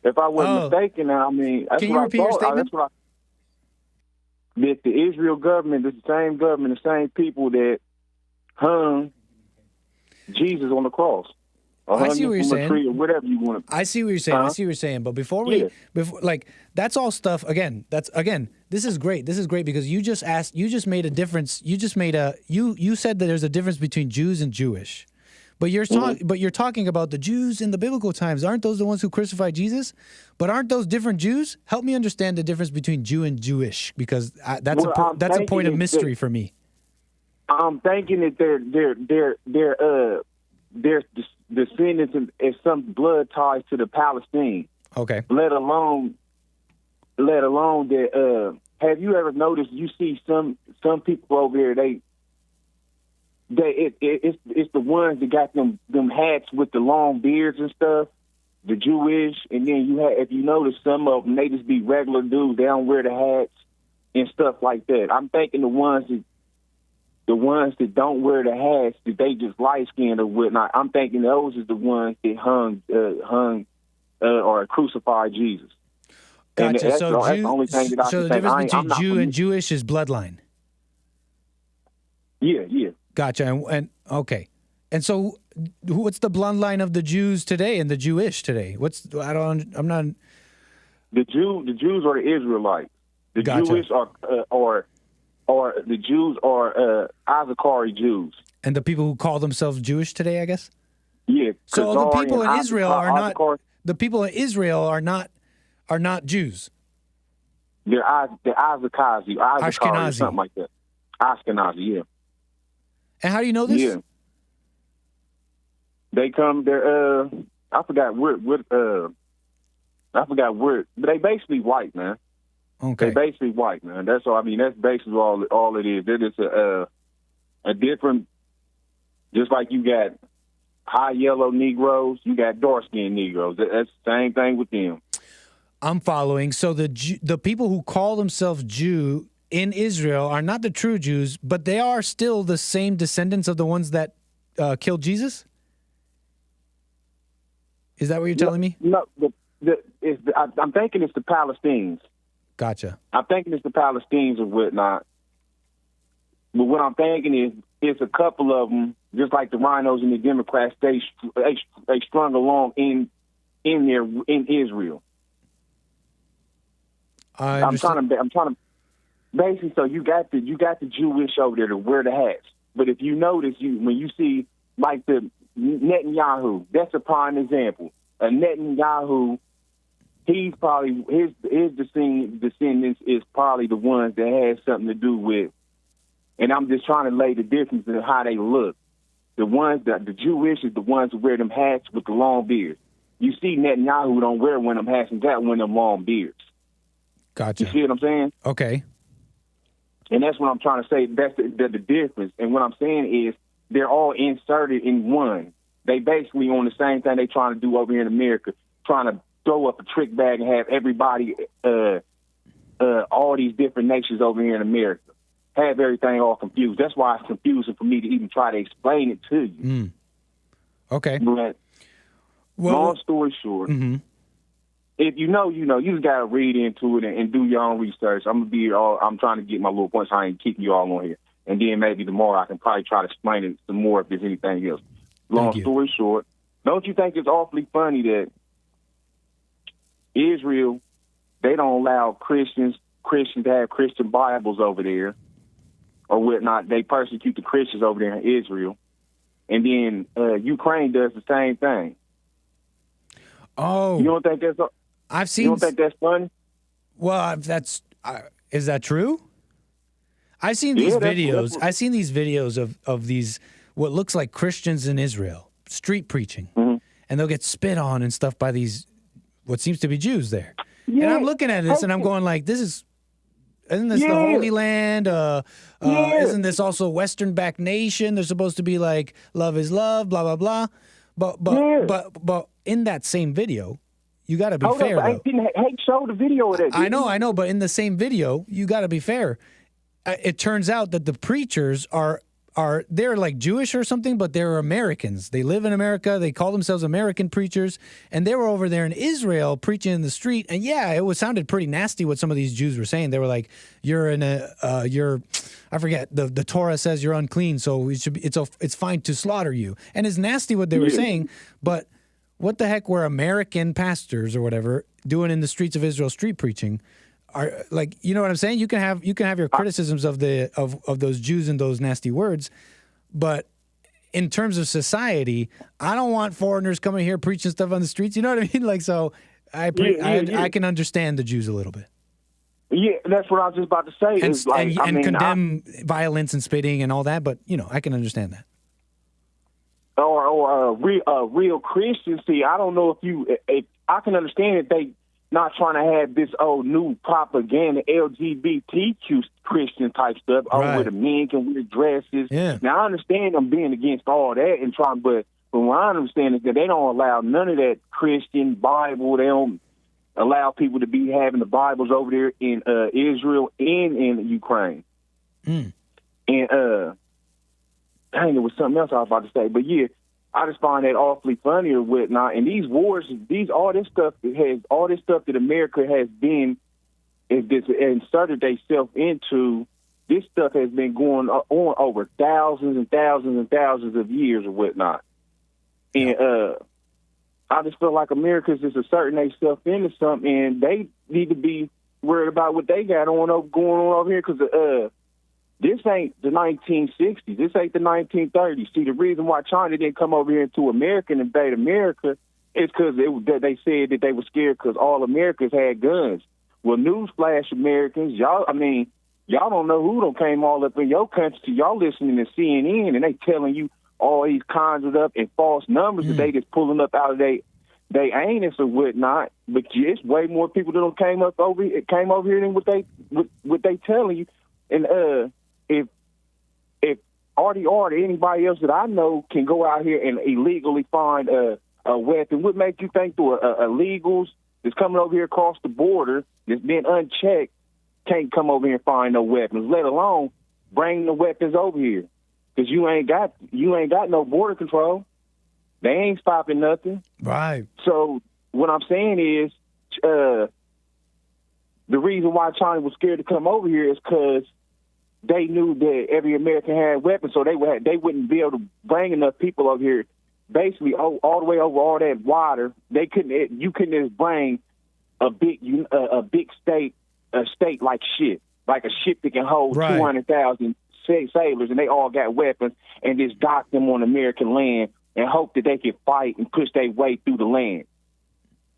If I wasn't mistaken, that's can you repeat your statement? That the Israel government is the same government, the same people that hung Jesus on the cross. I see what you're saying. Or whatever you want to. I see what you're saying. I see what you're saying. But before that's all stuff. Again, this is great. This is great because you just made a difference. You said that there's a difference between Jews and Jewish. But you're talking about the Jews in the biblical times. Aren't those the ones who crucified Jesus? But aren't those different Jews? Help me understand the difference between Jew and Jewish, because that's a point of mystery for me. I'm thinking that they're descendants and some blood ties to the Palestine. Okay. Let alone that. Have you ever noticed? You see some people over here. It's the ones that got them hats with the long beards and stuff. The Jewish, and then if you notice, some of them, they just be regular dudes. They don't wear the hats and stuff like that. I'm thinking the ones that don't wear the hats, that they just light skinned or whatnot. I'm thinking those is the ones that hung or crucified Jesus. Gotcha. That's the only thing that I so can the difference think. between Jew and Jewish is bloodline. Yeah. Gotcha. And okay. And so, what's the bloodline of the Jews today and the Jewish today? I'm not. The Jews are the Israelites. The Gotcha. Jewish are the Jews are 𝒔𝒄𝒊𝒂𝒍𝒔 Jews. And the people who call themselves Jewish today, I guess. Yeah. So the people in Israel are not. 𝒔𝒄𝒊𝒂𝒍𝒔. The people in Israel are not Jews. They're 𝒔𝒄𝒊𝒂𝒍𝒔, Ashkenazi, something like that. Ashkenazi, yeah. And how do you know this? Yeah. They come. They're I forgot where. But they basically white, man. Okay. They basically white, man. That's all. I mean, that's basically all it is. It is a different. Just like you got high yellow Negroes, you got dark skinned Negroes. That's the same thing with them. I'm following. So the people who call themselves Jew in Israel are not the true Jews, but they are still the same descendants of the ones that killed Jesus? Is that what you're telling me? No, I'm thinking it's the Palestinians. Gotcha. I'm thinking it's the Palestinians or whatnot. But what I'm thinking is it's a couple of them, just like the rhinos and the Democrats, they strung along in Israel. I'm trying to basically. So you got the Jewish over there to wear the hats. But if you notice, when you see like the Netanyahu, that's a prime example. Netanyahu, he's probably his descendants is probably the ones that had something to do with. And I'm just trying to lay the difference in how they look. The ones that the Jewish is the ones who wear them hats with the long beards. You see Netanyahu don't wear one of them hats and got one of them long beards. Gotcha. You see what I'm saying? Okay. And that's what I'm trying to say. That's the difference. And what I'm saying is they're all inserted in one. They basically on the same thing they trying to do over here in America, trying to throw up a trick bag and have everybody, all these different nations over here in America, have everything all confused. That's why it's confusing for me to even try to explain it to you. Mm. Okay. But long story short, if you know, you just got to read into it and do your own research. I'm trying to get my little points. I ain't keeping you all on here. And then maybe tomorrow I can probably try to explain it some more if there's anything else. Long story short, don't you think it's awfully funny that Israel, they don't allow Christians to have Christian Bibles over there or whatnot. They persecute the Christians over there in Israel. And then Ukraine does the same thing. Oh. You don't think that's... I've seen... You don't think that's funny? Well, is that true? I've seen these videos. I've seen these videos of these, what looks like Christians in Israel, street preaching. And they'll get spit on and stuff by these, what seems to be Jews there. Yeah. And I'm looking at this and I'm going like, isn't this the Holy Land? Isn't this also a Western-backed nation? They're supposed to be like, love is love, blah, blah, blah. But in that same video, you got to be fair. I didn't show the video of that. I know. But in the same video, you got to be fair. It turns out that the preachers they're like Jewish or something, but they're Americans. They live in America. They call themselves American preachers, and they were over there in Israel preaching in the street. And yeah, it sounded pretty nasty what some of these Jews were saying. They were like, I forget, the Torah says you're unclean, so it's fine to slaughter you. And it's nasty what they were saying, but what the heck were American pastors or whatever doing in the streets of Israel street preaching? Are like, you know what I'm saying? You can have your criticisms of those Jews and those nasty words, but in terms of society, I don't want foreigners coming here preaching stuff on the streets. You know what I mean? Like, so I can understand the Jews a little bit. Yeah, that's what I was just about to say. And condemn violence and spitting and all that, but, you know, I can understand that. Or real Christians, see, I don't know if I can understand that they not trying to have this old new propaganda, LGBTQ Christian type stuff, where the men can wear dresses. Yeah. Now, I understand them being against all that and trying, but what I understand is that they don't allow none of that Christian Bible. They don't allow people to be having the Bibles over there in Israel and in Ukraine. And dang, there was something else I was about to say, but yeah, I just find that awfully funny or whatnot. And these wars, all this stuff that America has been inserted themselves into. This stuff has been going on over thousands and thousands and thousands of years or whatnot. And I just feel like America's just asserting themselves into something, and they need to be worried about what they got going on over here, because this ain't the 1960s. This ain't the 1930s. See, the reason why China didn't come over here into America and invade America is because they said that they were scared because all Americans had guns. Well, newsflash, Americans, y'all don't know who done came all up in your country. So y'all listening to CNN, and they telling you all these conjured up and false numbers that they just pulling up out of they anus or whatnot. But it's way more people that came over here than what they telling you. And if Artie or anybody else that I know can go out here and illegally find a weapon, what make you think the illegals that's coming over here across the border that's been unchecked can't come over here and find no weapons, let alone bring the weapons over here? Because you ain't got no border control. They ain't stopping nothing. Right. So what I'm saying is, the reason why China was scared to come over here is because they knew that every American had weapons, so they wouldn't be able to bring enough people over here. Basically, all the way over all that water, you couldn't just bring a big state like a ship that can hold 200,000 sailors, and they all got weapons, and just dock them on American land and hope that they could fight and push their way through the land.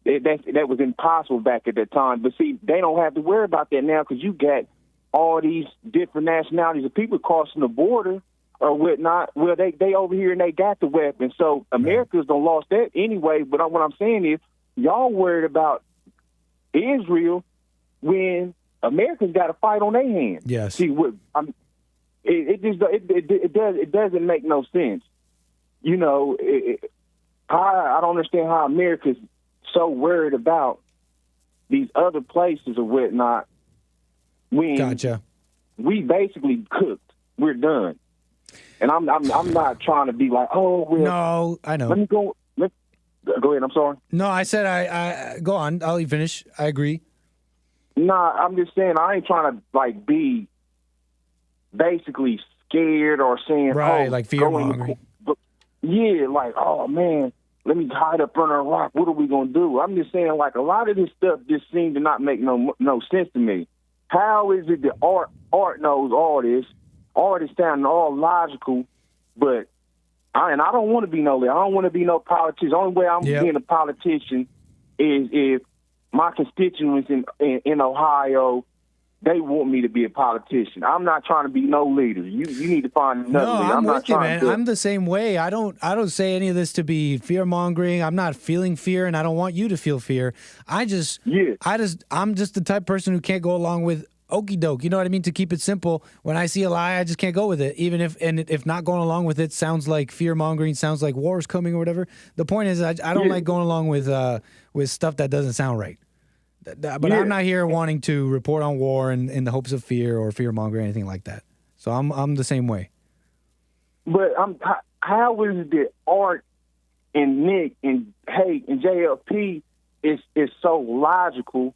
That was impossible back at that time. But see, they don't have to worry about that now because you got all these different nationalities of people crossing the border or whatnot. Well, they over here and they got the weapons. So America's done lost that anyway. But what I'm saying is, y'all worried about Israel when America's got a fight on their hands. Yes. See, it doesn't make no sense. You know, I don't understand how America's so worried about these other places or whatnot when we basically cooked. We're done. And I'm not trying to be like, oh, well, no, I know. Let me go. Go ahead. I'm sorry. No, I said I go on. I'll let you finish. I agree. Nah, I'm just saying I ain't trying to like be basically scared or saying like fear-mongering. Yeah, like, oh man, let me hide up under a rock. What are we gonna do? I'm just saying, like, a lot of this stuff just seems to not make no sense to me. How is it that art knows all this? Art is sounding all logical, but I don't want to be no leader. I don't want to be no politician. The only way I'm being a politician is if my constituents in Ohio, they want me to be a politician. I'm not trying to be no leader. You need to find another leader. I'm not with you, man. I'm the same way. I don't say any of this to be fear mongering. I'm not feeling fear, and I don't want you to feel fear. I'm just the type of person who can't go along with okie doke. You know what I mean? To keep it simple, when I see a lie, I just can't go with it. Even if not going along with it sounds like fear mongering, sounds like war is coming or whatever. The point is, I don't like going along with stuff that doesn't sound right. But I'm not here wanting to report on war in the hopes of fear or fear mongering or anything like that. So I'm the same way. But how is it that Art and Nick and Hate and JLP is so logical?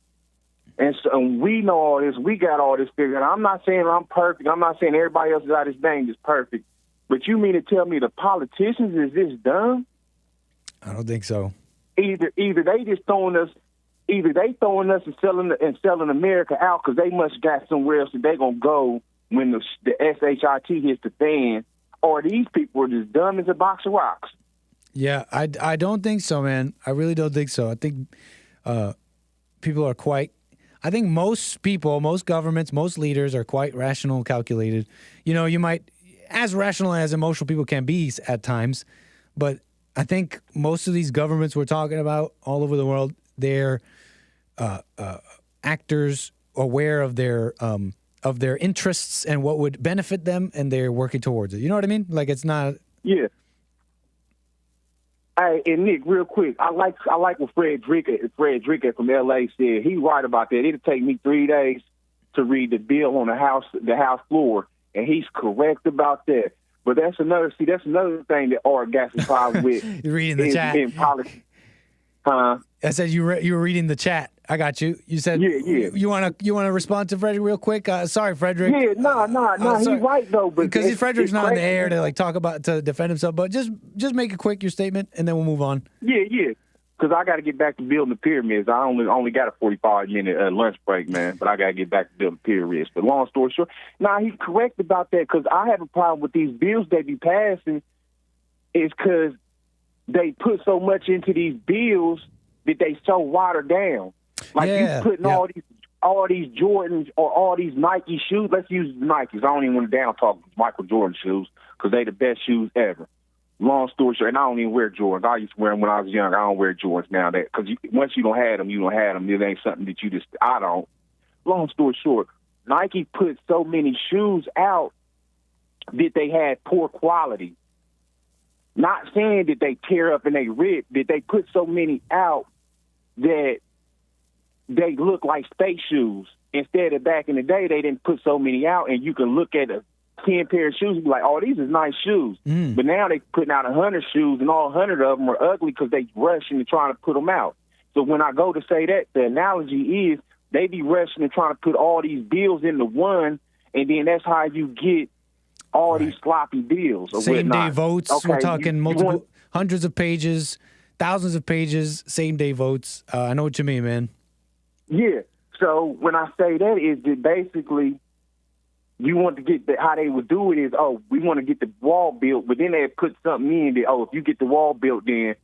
And so we know all this. We got all this figured out. I'm not saying I'm perfect. I'm not saying everybody else out this thing is perfect. But you mean to tell me the politicians is this dumb? I don't think so. Either they just throwing us and selling America out because they must got somewhere else that they gonna go when the SHIT hits the fan, or these people are just dumb as a box of rocks. Yeah, I don't think so, man. I really don't think so. I think people are quite. I think most people, most governments, most leaders are quite rational, calculated. You know, you might, as rational as emotional people can be at times, but I think most of these governments we're talking about all over the world, they're actors aware of their interests and what would benefit them, and they're working towards it. You know what I mean? Like, it's not. Yeah. Hey, and Nick, real quick, I like what Fred Drinker from LA said. He's right about that. It'll take me 3 days to read the bill on the House floor, and he's correct about that. But that's another thing that Art got some problem with. You're reading the chat. In politics. Huh? I said you were reading the chat. I got you. You said you want to respond to Frederick real quick. Sorry, Frederick. Yeah, no. He's right though, because Frederick's not in the air to defend himself. But just make it quick, your statement, and then we'll move on. Yeah. Because I got to get back to building the pyramids. I only got a 45-minute lunch break, man. But I got to get back to building pyramids. But long story short, he's correct about that. Because I have a problem with these bills they be passing. Is because they put so much into these bills that they so watered down. Like you putting all these Jordans or all these Nike shoes. Let's use Nikes. I don't even want to down talk Michael Jordan shoes because they the best shoes ever. Long story short, and I don't even wear Jordans. I used to wear them when I was young. I don't wear Jordans now. Because once you don't have them, you don't have them. It ain't something that you just. I don't. Long story short, Nike put so many shoes out that they had poor quality. Not saying that they tear up and they rip, that they put so many out that they look like space shoes. Instead of back in the day, they didn't put so many out, and you can look at 10 pair of shoes and be like, oh, these is nice shoes. But now they putting out 100 shoes, and all 100 of them are ugly because they rushing and trying to put them out. So when I go to say that, the analogy is they be rushing and trying to put all these bills into one, and then that's how you get all these sloppy bills. Same-day votes. Okay, we're talking hundreds of pages, thousands of pages, same-day votes. I know what you mean, man. Yeah. So when I say that is that basically you want to get how they would do it is, we want to get the wall built, but then they put something in that, if you get the wall built, then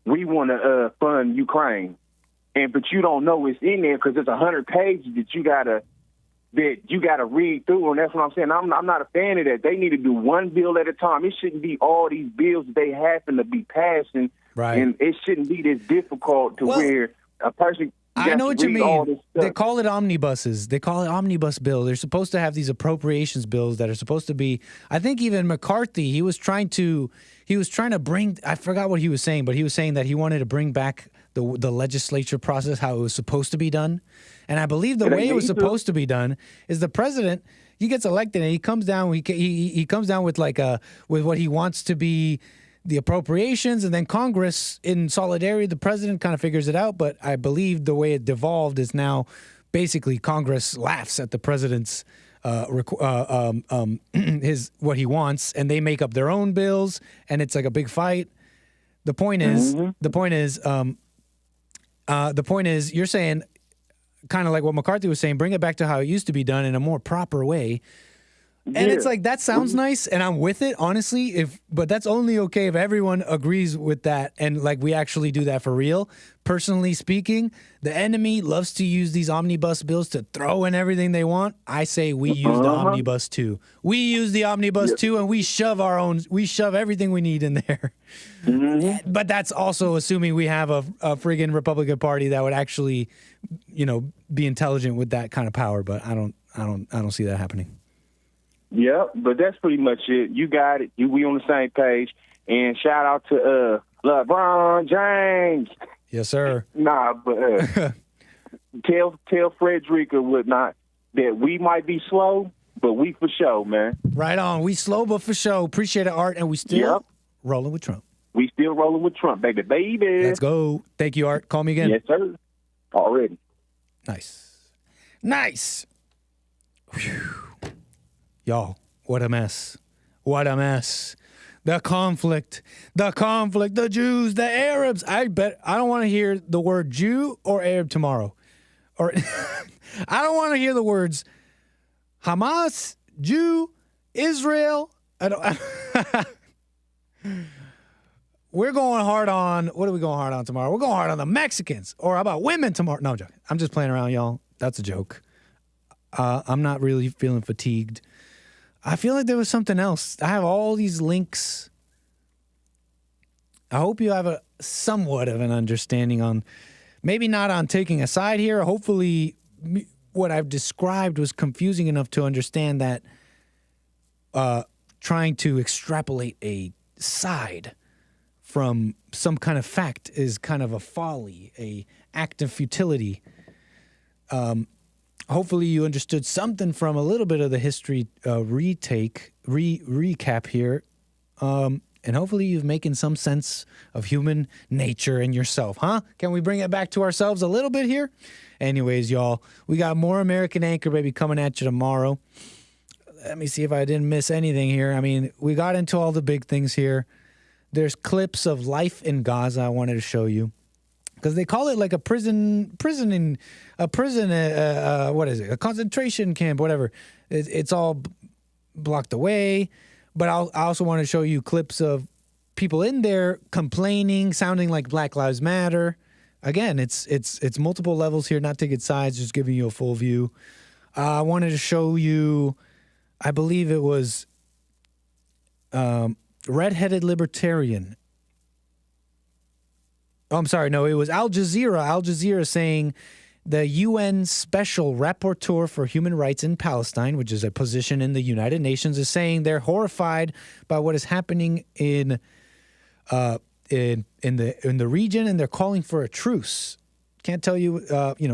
we want to fund Ukraine. But you don't know it's in there because there's 100 pages that you gotta read through, and that's what I'm saying. I'm not a fan of that. They need to do one bill at a time. It shouldn't be all these bills that they happen to be passing, right? And it shouldn't be this difficult to where a person. I know what you mean. They call it omnibuses. They call it omnibus bill. They're supposed to have these appropriations bills that are supposed to be. I think even McCarthy, he was trying to bring. I forgot what he was saying, but he was saying that he wanted to bring back the legislature process, how it was supposed to be done. And I believe the way it was supposed to be done is the president, he gets elected and he comes down. He comes down with with what he wants to be the appropriations, and then Congress, in solidarity, the president kind of figures it out. But I believe the way it devolved is now basically Congress laughs at the president's what he wants, and they make up their own bills, and it's like a big fight. The point is, you're saying, kind of like what McCarthy was saying, bring it back to how it used to be done in a more proper way. And it's like, that sounds nice, and I'm with it, honestly. But that's only okay if everyone agrees with that, and like we actually do that for real. Personally speaking, the enemy loves to use these omnibus bills to throw in everything they want. I say we use the omnibus too. We use the omnibus too, and we shove everything we need in there. But that's also assuming we have a friggin' Republican Party that would actually, be intelligent with that kind of power. But I don't see that happening. Yeah, but that's pretty much it. You got it. We on the same page. And shout out to LeBron James. Yes, sir. But tell Frederick or whatnot that we might be slow, but we for sure, man. Right on. We slow, but for sure. Appreciate it, Art, and we still rolling with Trump. We still rolling with Trump, baby. Let's go. Thank you, Art. Call me again. Yes, sir. Already. Nice. Whew. Y'all, what a mess. What a mess. The conflict, the Jews, the Arabs. I don't want to hear the word Jew or Arab tomorrow. Or I don't want to hear the words Hamas, Jew, Israel. I We're going hard on, what are we going hard on tomorrow? We're going hard on the Mexicans. Or how about women tomorrow? No, I'm joking. I'm just playing around, y'all. That's a joke. I'm not really feeling fatigued. I feel like there was something else. I have all these links. I hope you have a somewhat of an understanding on, maybe not on taking a side here. Hopefully what I've described was confusing enough to understand that trying to extrapolate a side from some kind of fact is kind of a folly, a act of futility. Hopefully you understood something from a little bit of the history recap here. And hopefully you've making some sense of human nature and yourself, huh? Can we bring it back to ourselves a little bit here? Anyways, y'all, we got more American Anchor Baby coming at you tomorrow. Let me see if I didn't miss anything here. I mean, we got into all the big things here. There's clips of life in Gaza I wanted to show you. Because they call it like a what is it? A concentration camp, whatever. It's all blocked away. But I also want to show you clips of people in there complaining, sounding like Black Lives Matter. Again, it's multiple levels here, not taking sides, just giving you a full view. I wanted to show you, I believe it was Redheaded Libertarian. Oh, I'm sorry. No, it was Al Jazeera. Al Jazeera saying the UN Special Rapporteur for Human Rights in Palestine, which is a position in the United Nations, is saying they're horrified by what is happening in the region, and they're calling for a truce. Can't tell you.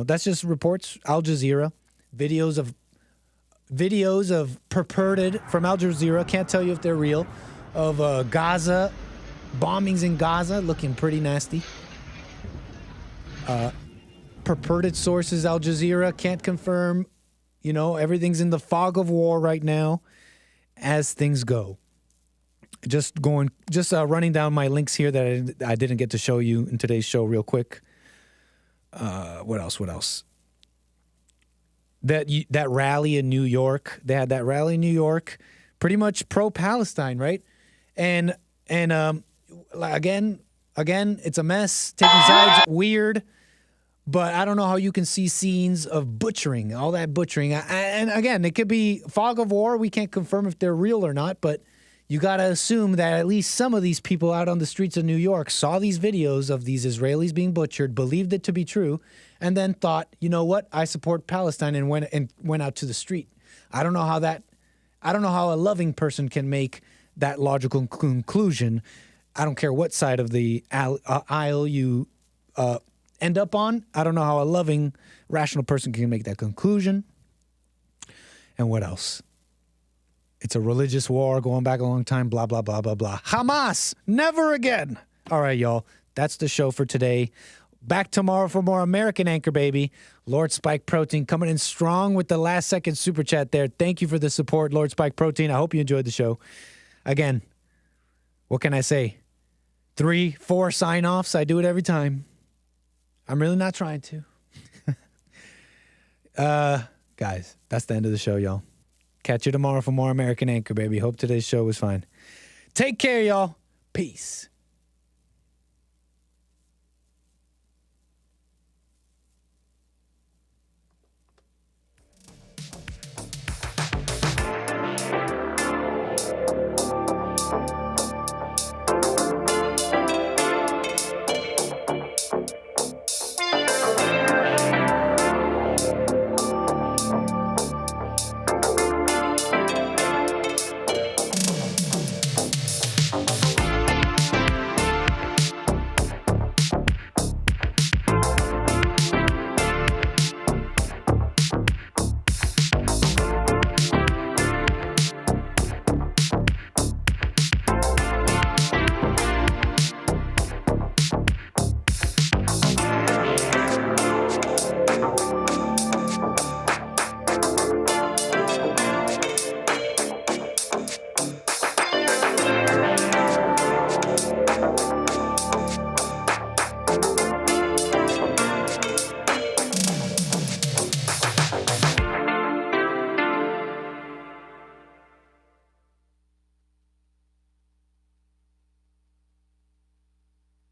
That's just reports. Al Jazeera, videos of purported from Al Jazeera. Can't tell you if they're real. Of Gaza bombings in Gaza, looking pretty nasty. Purported sources, Al Jazeera, can't confirm. Everything's in the fog of war right now as things go. Just running down my links here that I didn't get to show you in today's show real quick. What else? That rally in New York. They had that rally in New York, pretty much pro-Palestine, right? And again, it's a mess. Taking sides, weird. But I don't know how you can see scenes of butchering, all that butchering. And again, it could be fog of war. We can't confirm if they're real or not, but you got to assume that at least some of these people out on the streets of New York saw these videos of these Israelis being butchered, believed it to be true, and then thought, you know what, I support Palestine, and went out to the street. I don't know how a loving person can make that logical conclusion. I don't care what side of the aisle you end up on. I don't know how a loving, rational person can make that conclusion. And what else? It's a religious war going back a long time, blah, blah, blah, blah, blah. Hamas, never again. All right, y'all. That's the show for today. Back tomorrow for more American Anchor Baby. Lord Spike Protein coming in strong with the last second super chat there. Thank you for the support, Lord Spike Protein. I hope you enjoyed the show. Again, what can I say? 3, 4 sign-offs. I do it every time. I'm really not trying to. Guys, that's the end of the show, y'all. Catch you tomorrow for more American Anchor Baby. Hope today's show was fine. Take care, y'all. Peace.